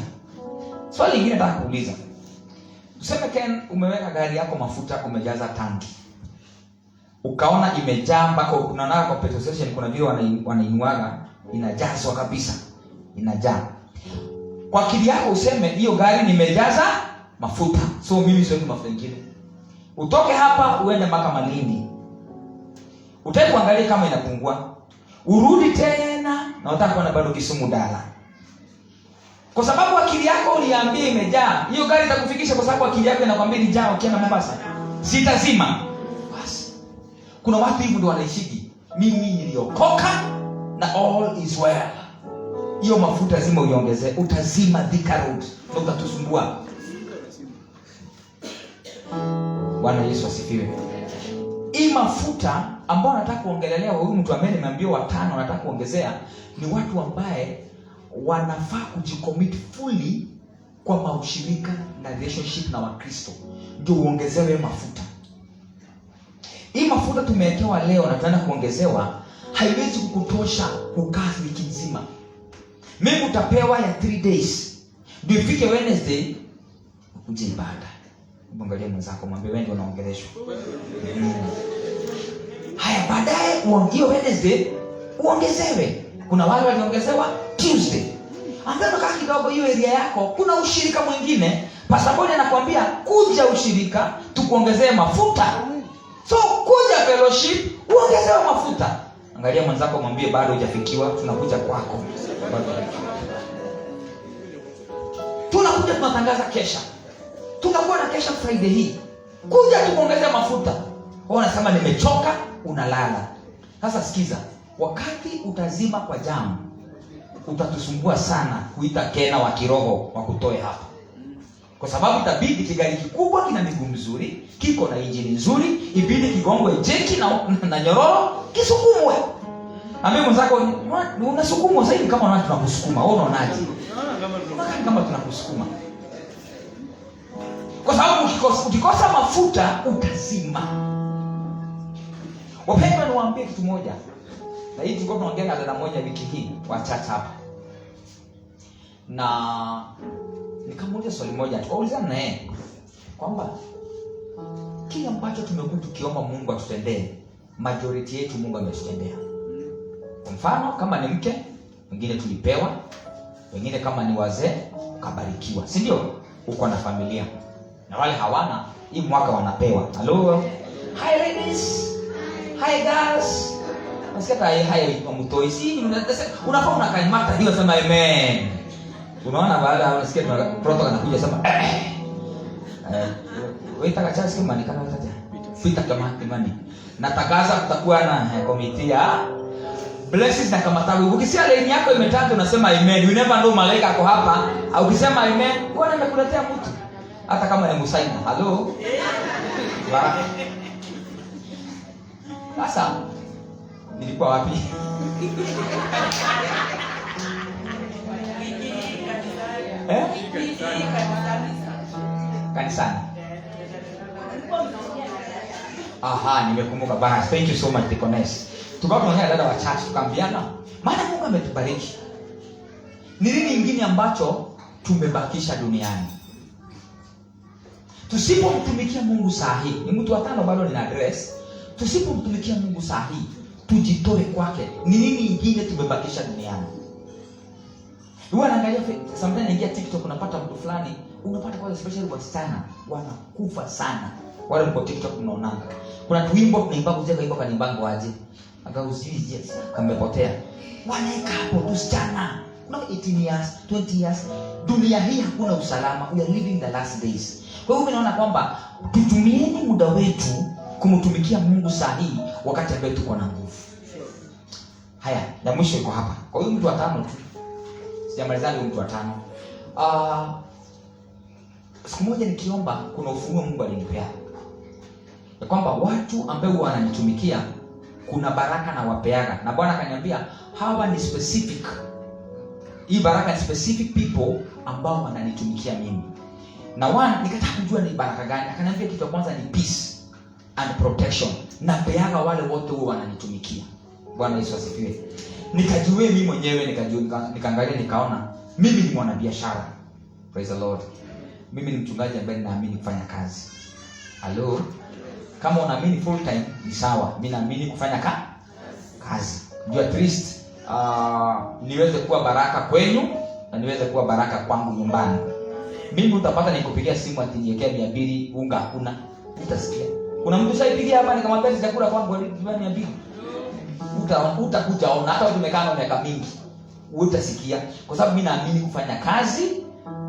Swali lingine nataka kuuliza. Tuseme Ken umeweka gari yako mafuta umejaza tanki. Ukaona imejaa mpaka unaona kwa petrol station kuna vile wanainuaga inajazwa kabisa. Inajaa. Kwa akili yako useme hiyo gari nimejaza mafuta, so mimi siweki mafuta mengine. Utoke hapa uende mpaka Malindi, utaki kuangalia kama inapungua, urudi tena na utaka kuona bado Kisumu dala, kwa sababu akili yako uliambia imejaa. Hiyo gari itakufikisha kwa sababu akili yako inakwambia nijaa ukienda Mombasa. Sitazima. Basi kuna watu hivi ndio wanaishiki. Mimi niliokoka na all is well. Hiyo mafuta lazima uiongezee, utazima Thika Road na utatusumbua. Bwana Yesu asifiwe. Hii mafuta ambao nataka kuongelelea huyu mtu ambaye nimeambiwa watano nataka kuongezea ni watu ambaye wanafaa kujicommit fully kwa maushirika na relationship na Wakristo, ndio uongezewe mafuta. Hii mafuta tumewekewa leo na tunaenda kuongezewa, haiwezi kukutosha kukaa wiki nzima. Mimi utapewa ya 3 days. Ndio ifike Wednesday uje ibada. Mwangalie mwenzako, mwambie wewe ndio unaongeleshwa. Haya, baadaye hiyo Wednesday uongezewe. Kuna wale waliongezewa Tuesday. Angalau kama kidogo hiyo area yako kuna ushirika mwingine, pasapoti anakuambia kuja ushirika tukuongezee mafuta. So kuja fellowship uongezewe mafuta. Angalia mwenzako, mwambie bado hujafikiwa, tunakuja kwako. Tunakuja tunatangaza kesha. Tutakuwa na kesha Friday hii. Kuja tukuongezee mafuta. Wewe unasema nimechoka, unalala. Sasa sikiza, wakati utazima kwa jamu, utatusumbua sana kuita Kena wa kiroho wa kutoe hapa. Kwa sababu itabidi kigari kikubwa kina miguu mzuri, kiko na injini nzuri, ibidi kigongwe jeki na nyororo, kisukumwe. Ambaye mwenzako unasukumwa sasa hivi kama watu tunakusukuma. Wewe unaonaje? Kama tunakusukuma. Kwa sababu ukikosa mafuta utazima. Wapendwa, niwaambie kitu moja. Na hii tulikuwa tunaongea na dada moja wiki hii wa chat hapa. Na nikamuuliza swali moja, tukaulizana na yeye kwamba kile ambacho tumekuwa tukiomba Mungu atutendee, majority yetu Mungu ametutendea. Kwa mfano kama ni mke, wengine tulipewa, wengine kama ni wazee ukabarikiwa, si ndio? Uko na familia. Na wale hawana, hii mwaka wanapewa. Hello. Hi ladies. Hi girls. Nasikia hai mtoi, si unafaa unakaimata hiyo, sema amen. Unaona baada unasikia protocol anakuja sema wewe taka chance kama nikana utaja fita kama imani natangaza kutakuwa na committee ya blessings na kama tabu. Ukisikia line yako imetatu unasema amen, you never know malaika ako hapa. Au ukisema amen Bwana amekuletea mtu hata kama ni Musaina. Hello. Sasa nilikuwa wapi? Kanisani. Aha, nimekumbuka bana. Thank you so much Deaconess. Tukaongea dada wa church tukambiana, maana Mungu ametubariki. Ni nini kingine ambacho tumebakisha duniani? Tusipomtumikia Mungu sahihi, ni mtu watano bado nina address. Tusipomtumikia Mungu sahihi, tujitoe kwake, ni nini kingine tumebakisha duniani? Wewe unaangalia sometimes ingia TikTok unapata mtu fulani, unapata kwa especially wasichana wanakufa sana. Wale mko TikTok mnaonanga. Kuna tuimbo tunaimba kuzeka hivyo kanimbango aje. Akauzizi kamepotea. Wanaika hapo tusichana. No 18 years, 20 years. Dunia hii hakuna usalama. We are living the last days. Kwa hiyo mimi naona kwamba tutumieni muda wetu kumtumikia Mungu sahihi wakati ambao tuko na nguvu. Haya, ya mwisho iko hapa. Kwa hiyo mtu watano tu. Sijamalizana mtu watano. Siku moja nikiomba kuna ufunuo Mungu alinipea. Ya kwamba watu ambao wananitumikia kuna baraka na wapeana. Na Bwana akaniambia hawa ni specific. Hii baraka ni specific people ambao wananitumikia mimi. Na nikataka kujua ni baraka gani. Akaniambia kitu cha kwanza ni peace and protection. Na peana wale wote wao wananitumikia. Bwana Yesu asifiwe. Nikajua mimi mwenyewe nikaangalia nikaona mimi ni mwanabiashara. Praise the Lord. Mimi ni mchungaji ambaye ninaamini kufanya kazi. Hello. Kama unaamini full time ni sawa. Mimi naamini kufanya kazi. Ndio at least niweze kuwa baraka kwenu na niweze kuwa baraka kwangu nyumbani. Mimi utapata nikupigia simu ati niwekea 200 unga hakuna. Utasikia. Kuna mtu shaipigia hapa nikamwambia sitakula kwangu ni 200. Utakuja ona hata tumekaa na miaka mingi. Utasikia. Kwa sababu mimi naamini kufanya kazi,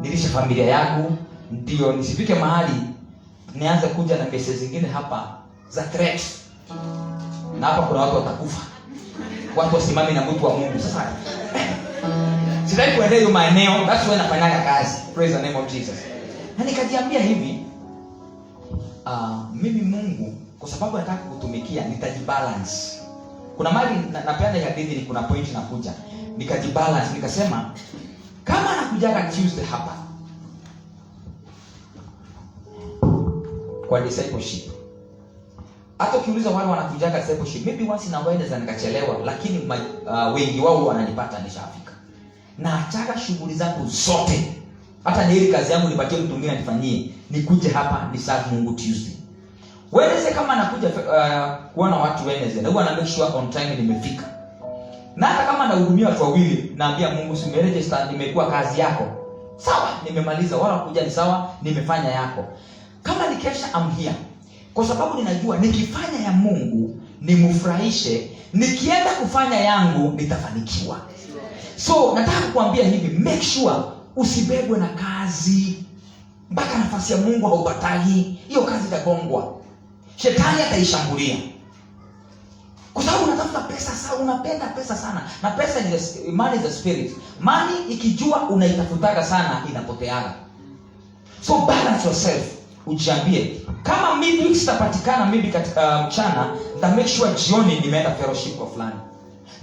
nilishe familia yangu, ndio nisifike mahali nianze kuja na message zingine hapa za threat. Na hapa kuna watu watakufa. Watu wasimame na mtu wa Mungu sasa. Sitaki kuendelea hiyo maeneo, that's why nafanyaga kazi. Praise the name of Jesus. Na nikajiambia hivi, mimi Mungu kwa sababu nataka kutumikia nitajibalance. Kuna mali napenda hadithi ni kuna point nakuja. Nikajibalance, nikasema kama nakujaga Tuesday hapa kwa discipleship. Hata ukiuliza wale wanakujaga discipleship, maybe once in a while za nikachelewa, lakini wengi wao wananipata nishafika. Na achaga shughuli zangu zote. Hata ni ile kazi yangu nipatie mtu mwingine anifanyie, nikuje hapa ni serve Mungu Tuesday. Wednesday kama nakuja kuona watu Wednesday, na huwa na make sure on time nimefika. Na hata kama nahudumia watu wawili, naambia Mungu simeregister nimekuwa kazi yako. Sawa, nimemaliza wala kuja ni sawa, nimefanya yako. Kama nikesha I'm here. Kwa sababu ninajua nikifanya ya Mungu nimufurahishe, nikienda kufanya yangu nitafanikiwa. So nataka kukuambia hivi, make sure usibebwe na kazi mpaka nafasi ya Mungu haupatagi. Hiyo kazi itagongwa. Shetani ataishambulia. Kwa sababu unatafuta pesa sana, unapenda pesa sana. Na pesa ni money is the spirit. Money ikijua unaitafutaga sana inapoteaga. So balance yourself. Ujiambie kama midweek sitapatikana maybe katika mchana, na make sure jioni nimeenda fellowship kwa fulani.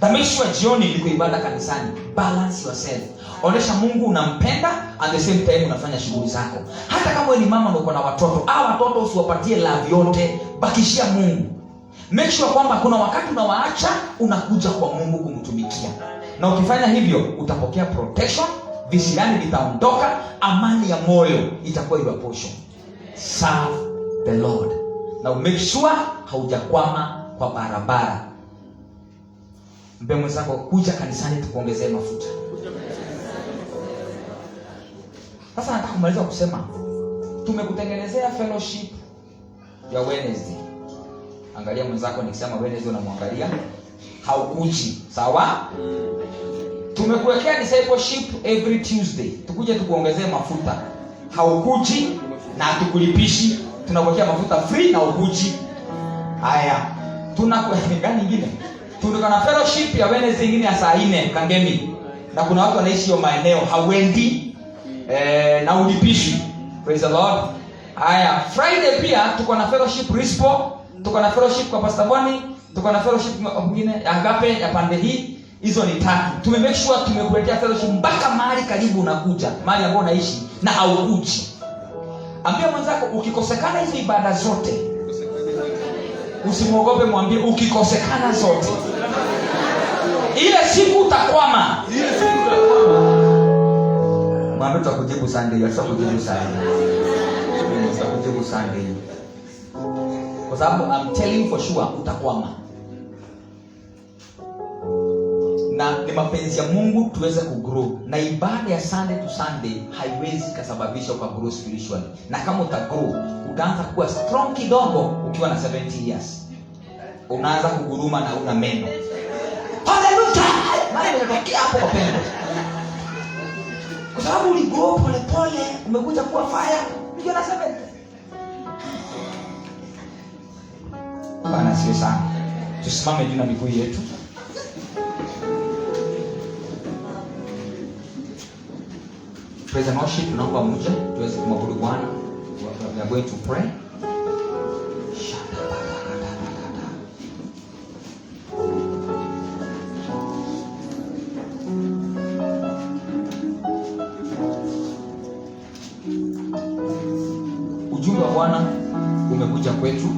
Na make sure jioni niko ibada kanisani. Balance yourself. Onesha Mungu unampenda at the same time unafanya shughuli zako. Hata kama wewe ni mama na uko na watoto, watoto usiwapatie love yote, bakishia Mungu. Make sure kwamba kuna wakati unawaacha unakuja kwa Mungu kumtumikia. Na ukifanya hivyo utapokea protection, visirani vitaondoka, amani ya moyo itakuwa your portion. Serve the Lord. Now make sure haujakwama kwa barabara. Mpe mwenzako kuja kanisani tukuongezee mafuta. Sasa nataka kumaliza kusema tumekutengenezea fellowship ya Wednesday. Angalia mwenzako nikisema Wednesday unamwangalia haukuji, sawa? Tumekuwekea discipleship every Tuesday. Tukuje tukuongezee mafuta. Haukuji na tukulipishi. Tunakuwekea mafuta free na ukuji. Haya. Tunakuwekea gani nyingine? Tunakuwa na fellowship ya Wednesday nyingine ya saa 4 Kangemi. Na kuna watu wanaishi hiyo maeneo hawendi na ulipishi. Praise the Lord. Haya, Friday pia tuko na fellowship Rispo, tuko na fellowship kwa Pastor Boni, tuko na fellowship nyingine ya Agape ya pande hii. Hizo ni 3. Make sure tumekuletea fellowship mpaka mahali karibu unakuja, mahali ambapo unaishi na haukuji. Ambia mwenzako ukikosekana hizo ibada zote, usimwogope, mwambie ukikosekana zote, ile siku utakwama. Mwambie tutakujibu Sunday, tutakujibu Sunday. Tutakujibu Sunday. Kwa sababu I'm telling you for sure utakwama. Na ni mapenzi ya Mungu tuweze kugrow. Na ibada ya Sunday to Sunday haiwezi kusababisha ukagrow spiritually. Na kama utagrow, utaanza kuwa strong kidogo ukiwa na 70 years. Unaanza kuguruma na una meno. Hallelujah! Maana inatokea hapo kwa pendo. Kwa sababu uligrow pole pole, umekuja kuwa fire, ukiwa na 70. Bwana asifiwe sana. Tusimame juu na miguu yetu. Praise and worship, tunaomba mje tuweze kumwabudu Bwana. We are going to pray. Ujumbe wa Bwana umekuja kwetu,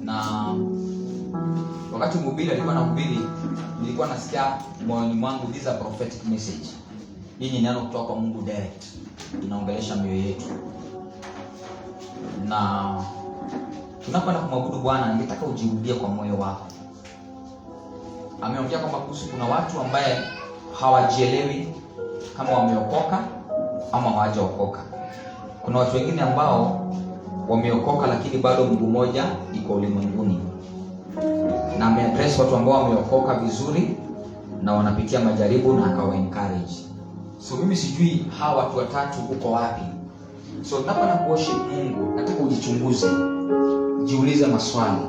na wakati mhubiri alikuwa anahubiri, nilikuwa nasikia moyoni mwangu this is a prophetic message. Hii ni neno kutoka kwa Mungu direct. Tunaongelesha mioyo yetu. Na tunapoenda kumwabudu Bwana, ningetaka ujirudie kwa moyo wako. Ameongea kwamba kuhusu kuna watu ambaye hawajielewi kama wameokoka ama hawajaokoka. Kuna watu wengine ambao wameokoka lakini bado mguu mmoja iko ulimwenguni, na ameaddress watu ambao wameokoka vizuri na wanapitia majaribu na akawa encourage. So mimi sijui hawa watu watatu uko wapi. So tunapoenda kuworship Mungu, nataka ujichunguze, jiulize maswali.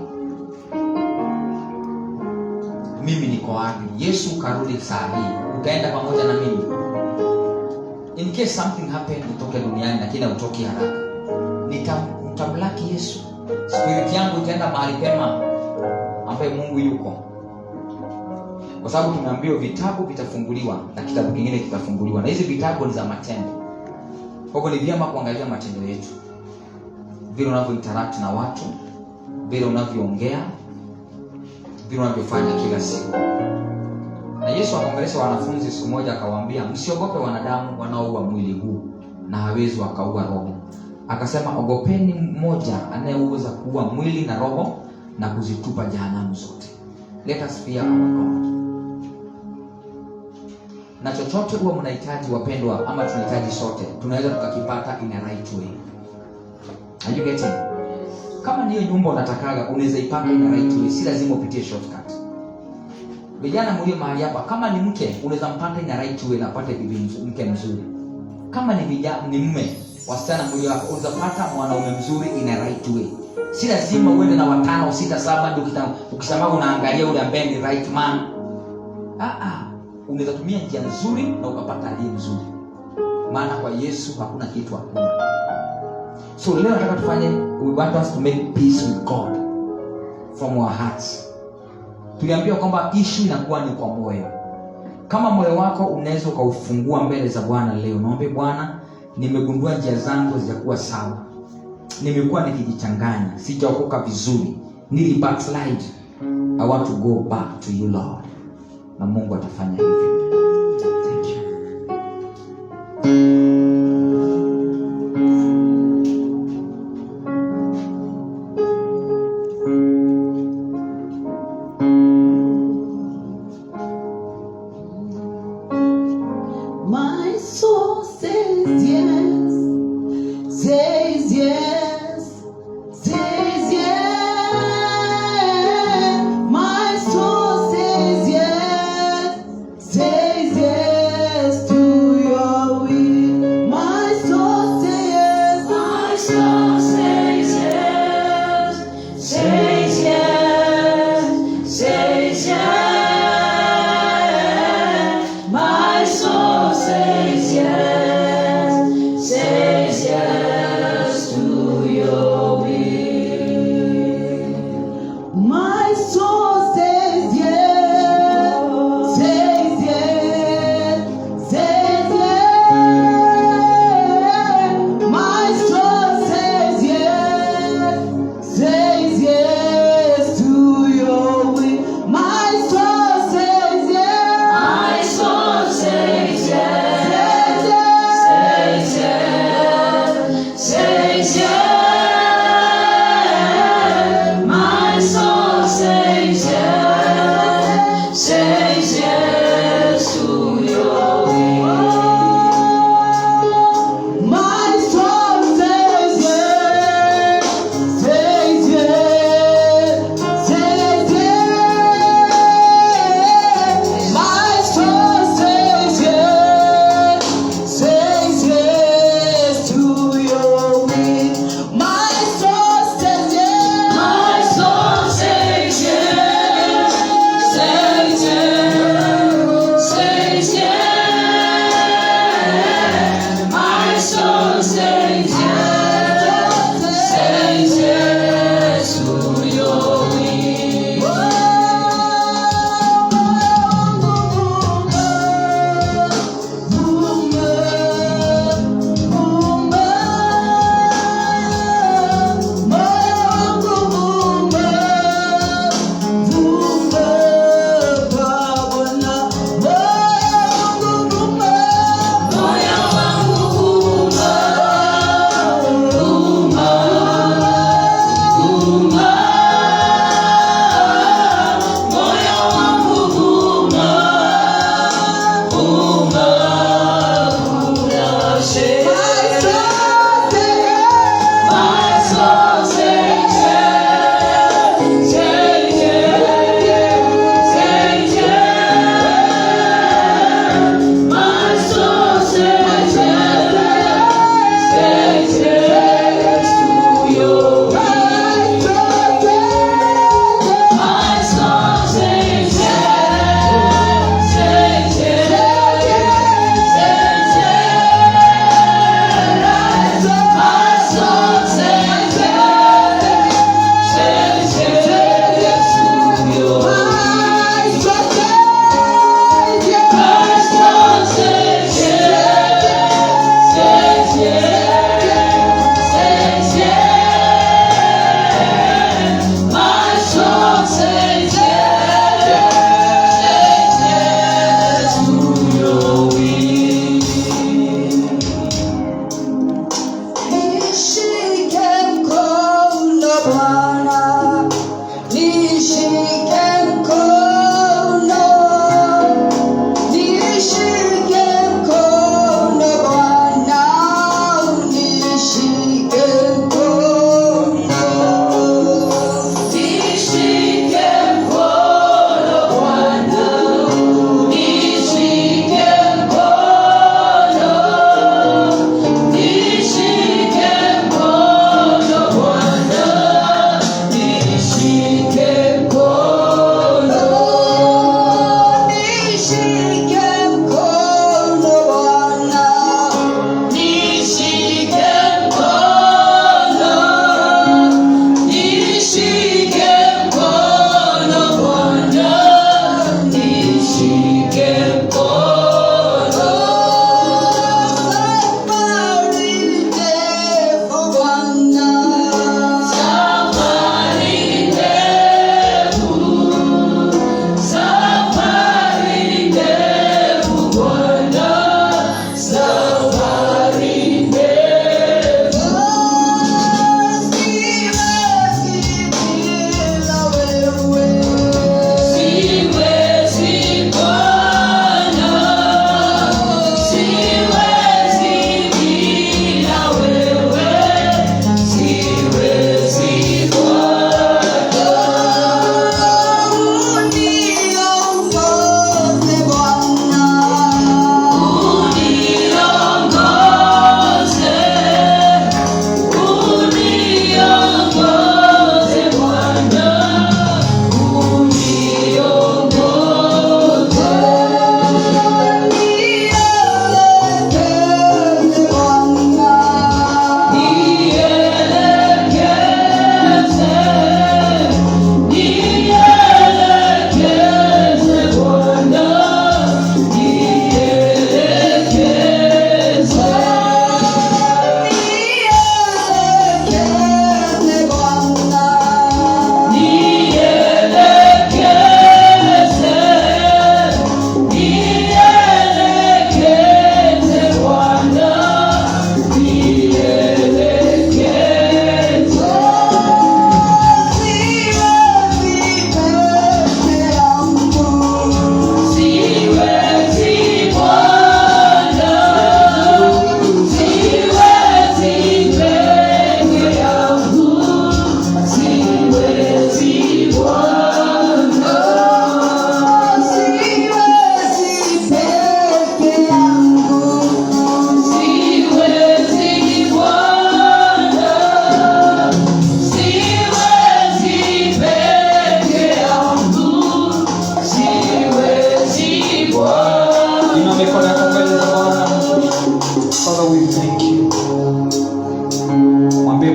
Mimi niko wapi? Yesu karudi saa hii, ukaenda pamoja na mimi. In case something happened utoke duniani lakini utoki haraka, nitamlaki Yesu. Spirit yangu itaenda mahali pema ambaye Mungu yuko. Kwa sababu tumeambiwa vitabu vitafunguliwa na kitabu kingine kitafunguliwa, na hizi vitabu ni za matendo. Kwa hivyo ni vyema kuangalia matendo yetu, vile unavyo interact na watu, vile unavyoongea, vile unavyofanya kila siku. Na Yesu akaongelesha wanafunzi siku moja akawaambia, msiogope wanadamu wanaoua mwili huu na hawezi wakaua roho. Akasema ogopeni mmoja anayeweza kuua mwili na roho na kuzitupa jehanamu zote. Let us fear our God. Na chochote huwa mnahitaji wapendwa, ama tunahitaji sote, tunaweza tukakipata in a right way. Are you getting? Kama niyo nyumba unatakaga, unaweza ipanga in a right way, si lazima upitie shortcut. Vijana mlio mahali hapa, kama ni mke unaweza mpanga in a right way na apate mke mzuri. Kama ni vijana, ni mume, wasichana mlio hapa, unaweza pata mwanaume mzuri in a right way. Si lazima uende na 5, 6, 7 ndio ukisema unaangalia ule ambaye ni right man. Unaweza tumia njia nzuri na ukapata aliye mzuri. Maana kwa Yesu hakuna kitu hakuna. So leo nataka tufanye, we want us to make peace with God from our hearts. Tuliambiwa kwamba issue inakuwa ni kwa moyo. Kama moyo wako unaweza ukaufungua mbele za Bwana leo, naombe Bwana, nimegundua njia zangu hazijakuwa sawa. Nimekuwa nikijichanganya, sijaokoka vizuri, nili backslide. I want to go back to you Lord. Na Mungu atafanya hivyo. Thank you. My soul says yes, says yes, says yes. My soul says yes, says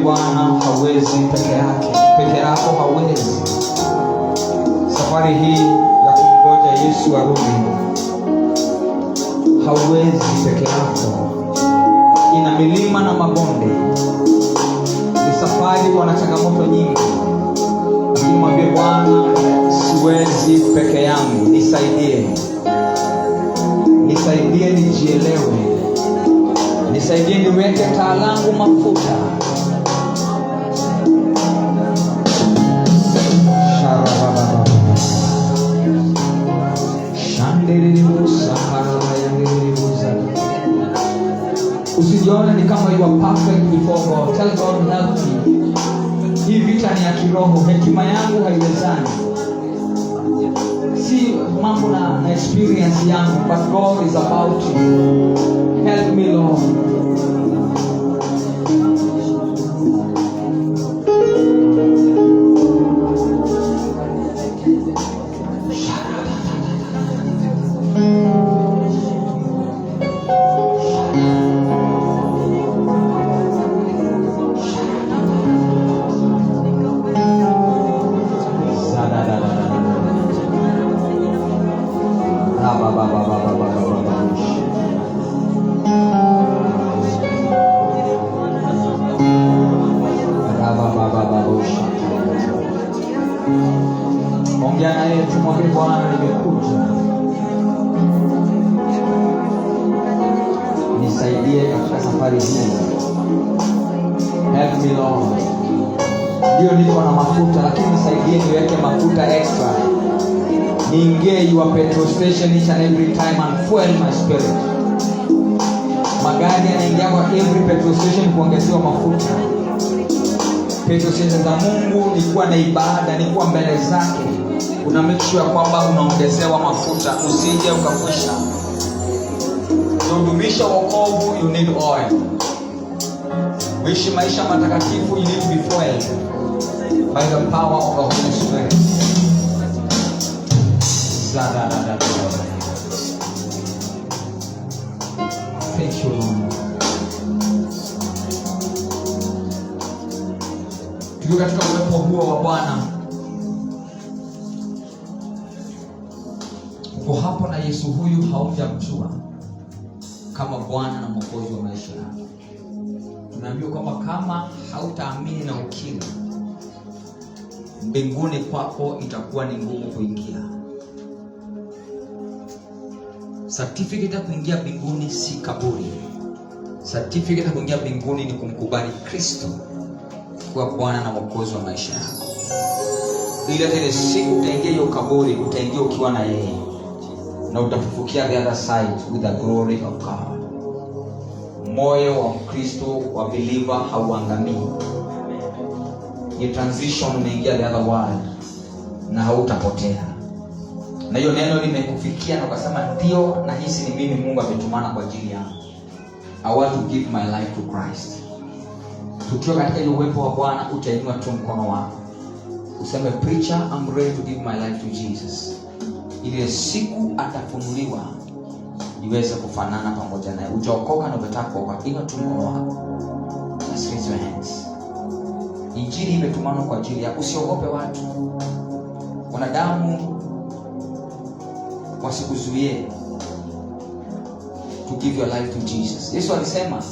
Bwana hawezi peke yako hawezi. Safari hii ya kumgoja Yesu arudi, hauwezi peke yako. Ina milima na mabonde, ni safari wana changamoto nyingi, lakini mwambie Bwana, siwezi peke yangu, nisaidie. Nisaidie nijielewe, nisaidie niweke taa langu mafuta. Usijione ni kama you are perfect before God. Tell God, help me. Hii vita ni ya kiroho, hekima yangu haiwezani. Si mambo na experience yangu, but God is about to help me, Lord. Ongea naye, tumwambie Bwana, nimekuja, nisaidie katika safari hii. Help me, Lord. Ndio niko na mafuta, lakini nisaidie niweke mafuta extra. Niingie your petrol station each and every time and fuel my spirit. Magari yanaingia kwa every petrol station kuongezewa mafuta. Petrol station za Mungu ni kuwa na ibada, ni kuwa mbele zake. Una make sure kwamba unaongezewa mafuta, usije ukakwisha. Kudumisha wokovu, you need oil. Kuishi maisha matakatifu, you need to be fueled by the power of the Holy Spirit. Thank you, Lord. Tukiwa katika uwepo huo wa Bwana, uko hapo na Yesu huyu haujamjua kama Bwana na Mwokozi wa maisha yako. Tunaambiwa kwamba kama hautaamini na ukiri, mbinguni kwako itakuwa ni ngumu kuingia. Certificate ya kuingia mbinguni si kaburi. Certificate ya kuingia mbinguni ni kumkubali Kristo kuwa Bwana na Mwokozi wa maisha yako. Ili hata ile siku utaingia hiyo kaburi, utaingia ukiwa na yeye, na utafufukia the other side with the glory of God. Moyo wa Kristo wa believer hauangamii. Ni transition, unaingia the other world na hautapotea. Na hiyo neno limekufikia na ukasema ndio, na hisi ni mimi Mungu ametumana kwa ajili yangu. I want to give my life to Christ. Tukiwa katika hiyo uwepo wa Bwana, utainua tu mkono wako useme, preacher, I'm ready to give my life to Jesus. Ile siku atafunuliwa iweze kufanana pamoja naye. Ujaokoka na umetaka kuokoka, inua tu mkono wako. Just raise your hands. Injili imetumana kwa ajili yako. Usiogope watu. Wanadamu wasikuzuie to give your life to Jesus. Yesu alisema,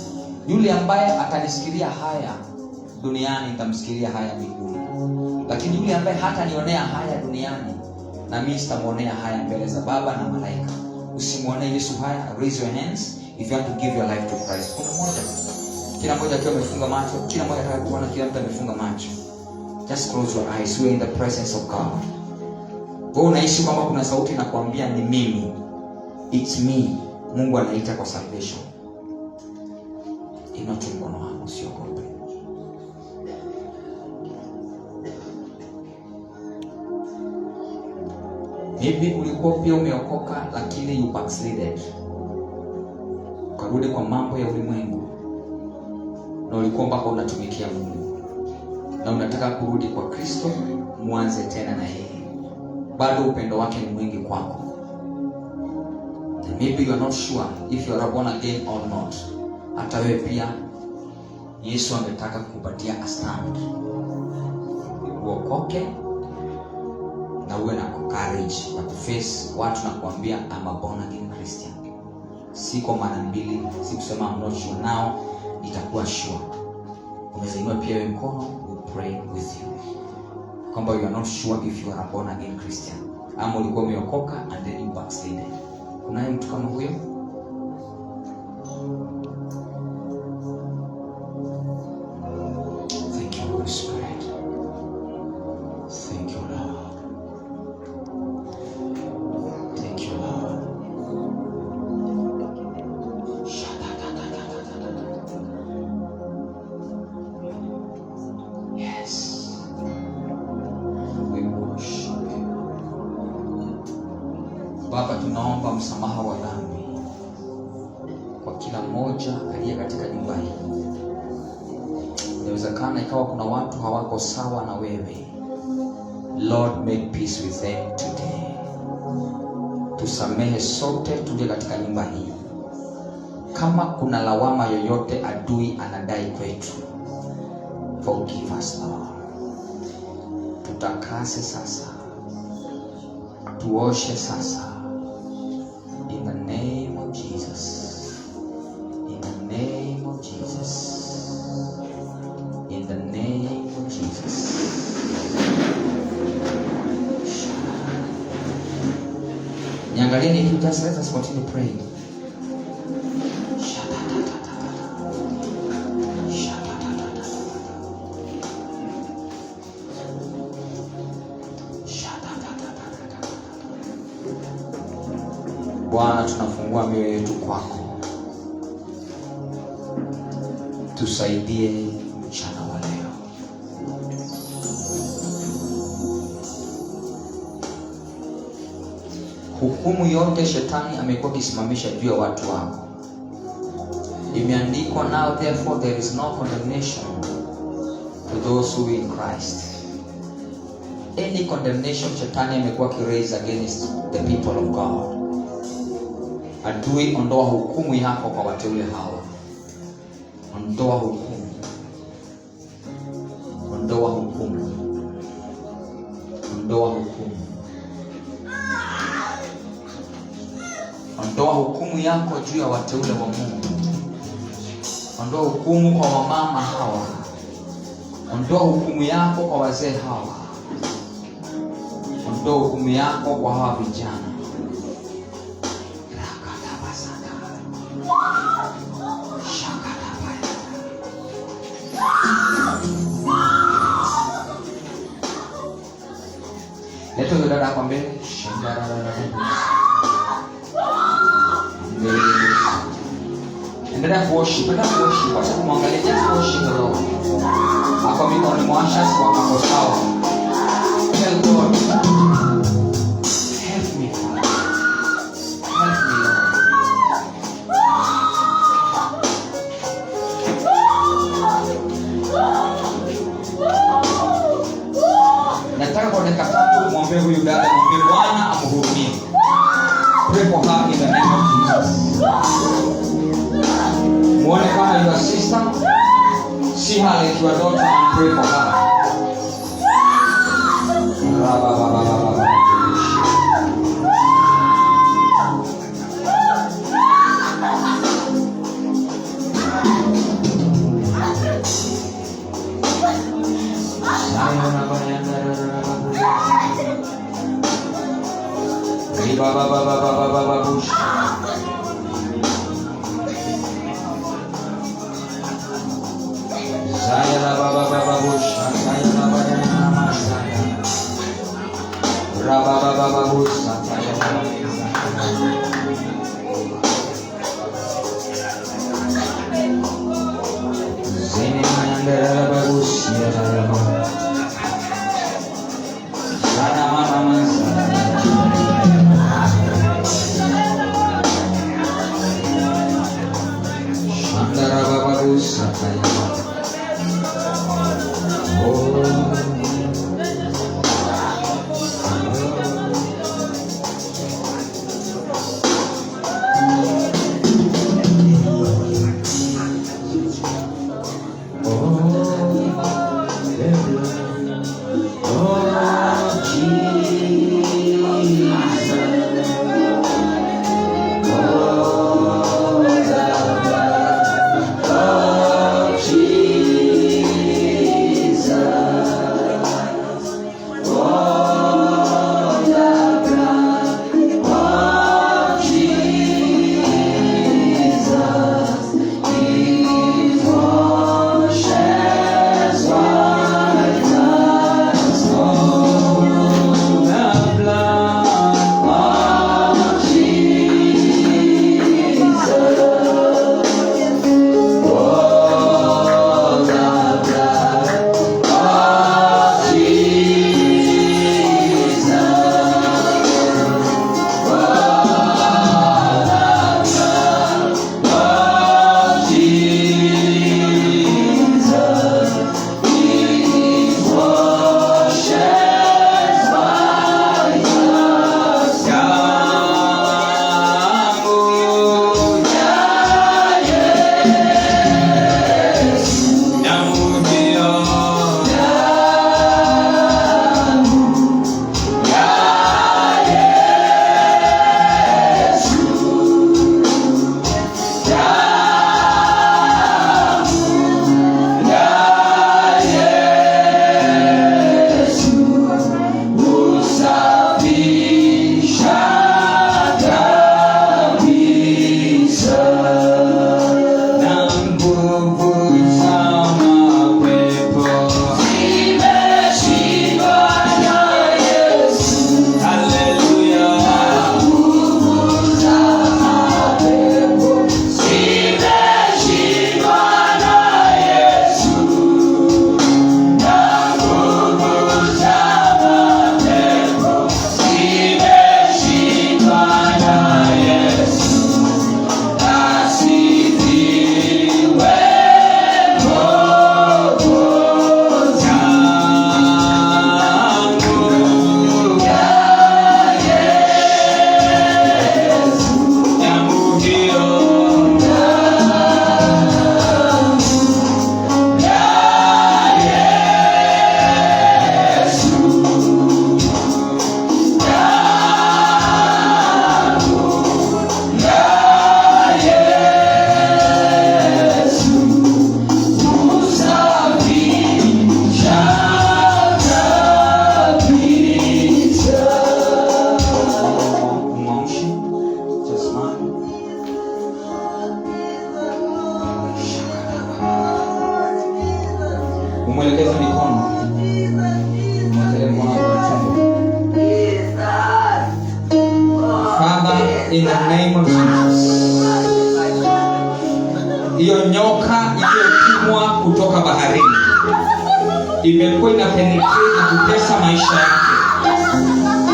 yule ambaye atanisikilia haya duniani nitamsikilia haya mbinguni. Lakini yule ambaye hatanionea haya duniani, na mimi sitamuonea haya mbele za Baba na malaika. Usimuonee Yesu haya. Raise your hands if you want to give your life to Christ. Kuna mmoja, kila mmoja akiwa amefunga macho, kila mmoja atakaye kuona, kila mtu amefunga macho. Just close your eyes. We are in the presence of God. Wewe unaishi kwamba kuna sauti inakwambia ni mimi. It's me. Mungu anaita kwa salvation. Inua tu mkono wako, usiogope. Maybe ulikuwa pia umeokoka lakini you backslided. Ukarudi kwa mambo ya ulimwengu. Na ulikuwa mpaka unatumikia Mungu. Na unataka kurudi kwa Kristo, muanze tena na yeye. Bado upendo wake ni mwingi kwako. And maybe you are not sure if you are born again or not. Hata wewe pia Yesu angetaka kukupatia a stand. Uokoke na uwe na courage ya kuface watu na kuambia I'm a born again Christian. Siko mara mbili, si kusema I'm not sure now, itakuwa sure. Unaweza inua pia wewe mkono, we pray with you. Kwamba you are not sure if you are a born again Christian. Ama ulikuwa umeokoka and then you backslided. Kuna mtu kama huyo? Thank you, Holy Spirit. Thank you, Lord. Thank you, Lord. Yes. We worship you. Baba, tunaomba msamaha wa dhambi kwa kila mmoja aliye katika nyumba hii. Inawezekana ikawa kuna watu hawako sawa na wewe. Lord, make peace with them today. Tusamehe sote tulio katika nyumba hii. Kama kuna lawama yoyote adui anadai kwetu, forgive us, Lord. Tutakase sasa. Tuoshe sasa. In the name of Jesus. In the name of Jesus. In the name of Jesus. Niangalieni, if you just let us continue praying. Bwana, tunafungua mioyo yetu kwako. Tusaidie mchana wa leo. Hukumu yote shetani amekuwa akisimamisha juu ya watu wako imeandikwa, now therefore there is no condemnation to those who are in Christ. Any condemnation shetani amekuwa akiraise against the people of God, adui, ondoa hukumu yako kwa wateule hawa. Ondoa hukumu. Ondoa hukumu. Ondoa hukumu. Ondoa hukumu yako juu ya wateule wa Mungu. Ondoa hukumu kwa wamama hawa. Ondoa hukumu yako kwa wazee hawa. Ondoa hukumu yako kwa hawa vijana. Leto dada kwa mbele. Endelea kuoshi, endelea kuoshi, wacha kumwangalia, just kuoshi roho. Hapo mikono mwasha kwa mambo sawa. Tell God, help me, Father. Help me, Lord. Nataka kwa dakika 3 muombe huyu dada, muombe Bwana amhurumie. Pray for her in the name of Jesus. Muone kama your sister, see her like your daughter and pray for her. In the name of Jesus. Hiyo nyoka iliyotumwa kutoka baharini imekuwa ina penetrate na kutesa maisha yake.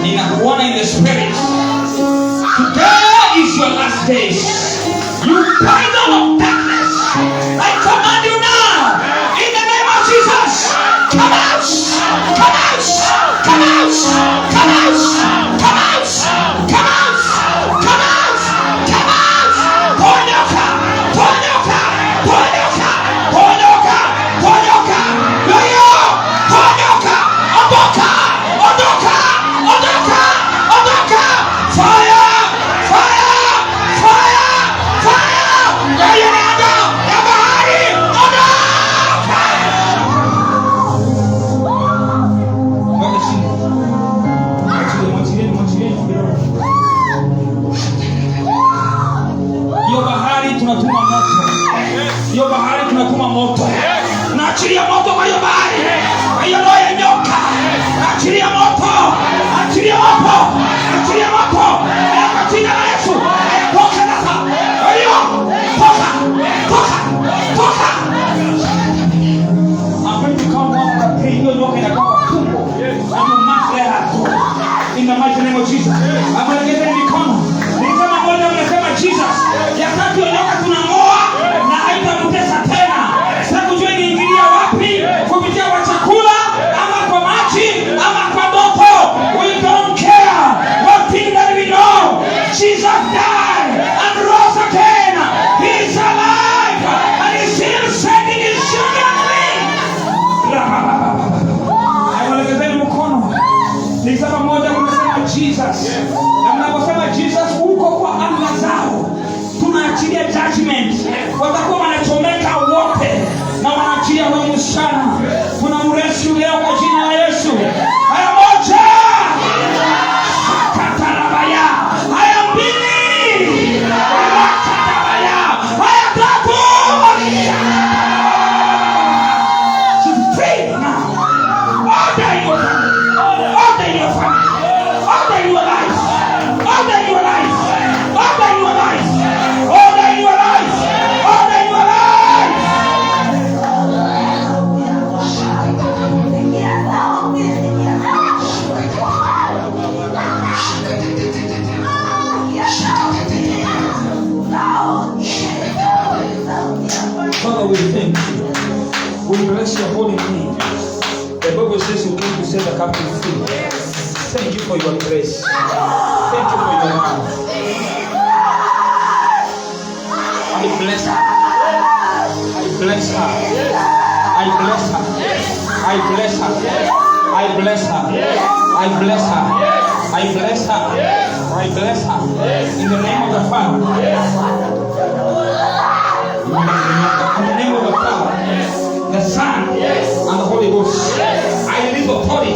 Ninakuona in the spirit. Today is your last days. You power of darkness, I command you now, in the name of Jesus, come out, come out, come out, come out, come out, come out, come out, come out. Ponyoka, ponyoka, ponyoka, ponyoka, ponyoka, loyo, ponyoka, ondoka, ondoka, ondoka, ondoka, fire, fire, fire, fire, loyo nado, ya bahari, ondoka. Mwaka chini, mwachilieni. Hiyo bahari tunatuma moto. Hiyo bahari tunatuma moto. Naachilia moto kwa hiyo bahari. Kwa hiyo roho ya nyoka. Naachilia moto. Naachilia moto. Naachilia moto. Kwa jina la Yesu. Toka sasa. Kwa hiyo toka. Toka. Toka. Ameni kama kwa hiyo nyoka inakuwa tumbo. Na mumafela. In the mighty name of Jesus. Amelekeza mikono. Ni kama moja mnasema Jesus. Ya tatu nyoka tunang'oa na haitamtesa tena. Sasa kujua ingeingilia wapi? Kupitia kwa chakula ama kwa maji ama kwa moto. We don't care. One thing that we know, Jesus died and rose again. He is alive and he's still sending his children free. Amelekeza mikono. Ni kama moja mnasema Jesus. Na mnaposema Jesus uko kwa anga zao. Tunaachilia judgment. Watakuwa wanachomeka wote na wanaachilia huyo msichana. Kuna mresu leo kwa jina la Yesu. Haya moja. Katarabaya. Haya mbili. Katarabaya. Haya tatu. She's free now. Order your family. Order your family. Order your life. Order your life. Order your life. Order your life. Order your life. Father, we thank you. We bless your holy name. The Bible says you came to set the captive free. Thank you for your grace. Thank you for your love. I bless her. I bless her. I bless her. I bless her. I bless her. I bless her. I bless her. I bless her. In the name of the Father. In the name of the Father, the Son, and the Holy Ghost. I release authority.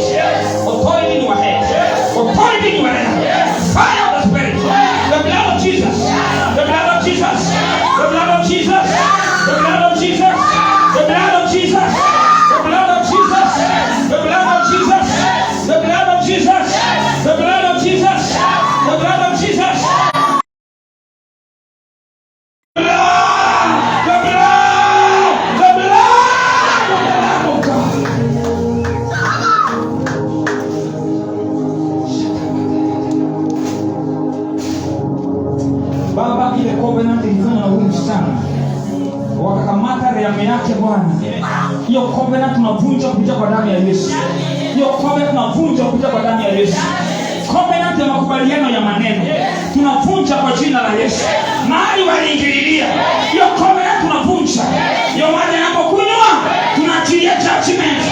Authority in your head. Authority in your head. Fire of the Spirit. The blood of Jesus. The blood of Jesus. The blood of Jesus. The blood of Jesus. The blood of Jesus. The blood of Jesus. The blood of Jesus. The blood of Jesus. The blood of Jesus. The blood of Jesus. Baba, ile covenant ilifanya na huyu msichana wakakamata rehema yake Bwana. Hiyo covenant tunavunja kupitia kwa damu ya Yesu. Hiyo covenant tunavunja kupitia kwa damu ya Yesu. Covenant ya makubaliano ya maneno tunavunja kwa jina la Yesu. Mahali waliingililia hiyo covenant tunavunja. Hiyo maji yanapokunywa tunaachilia judgment.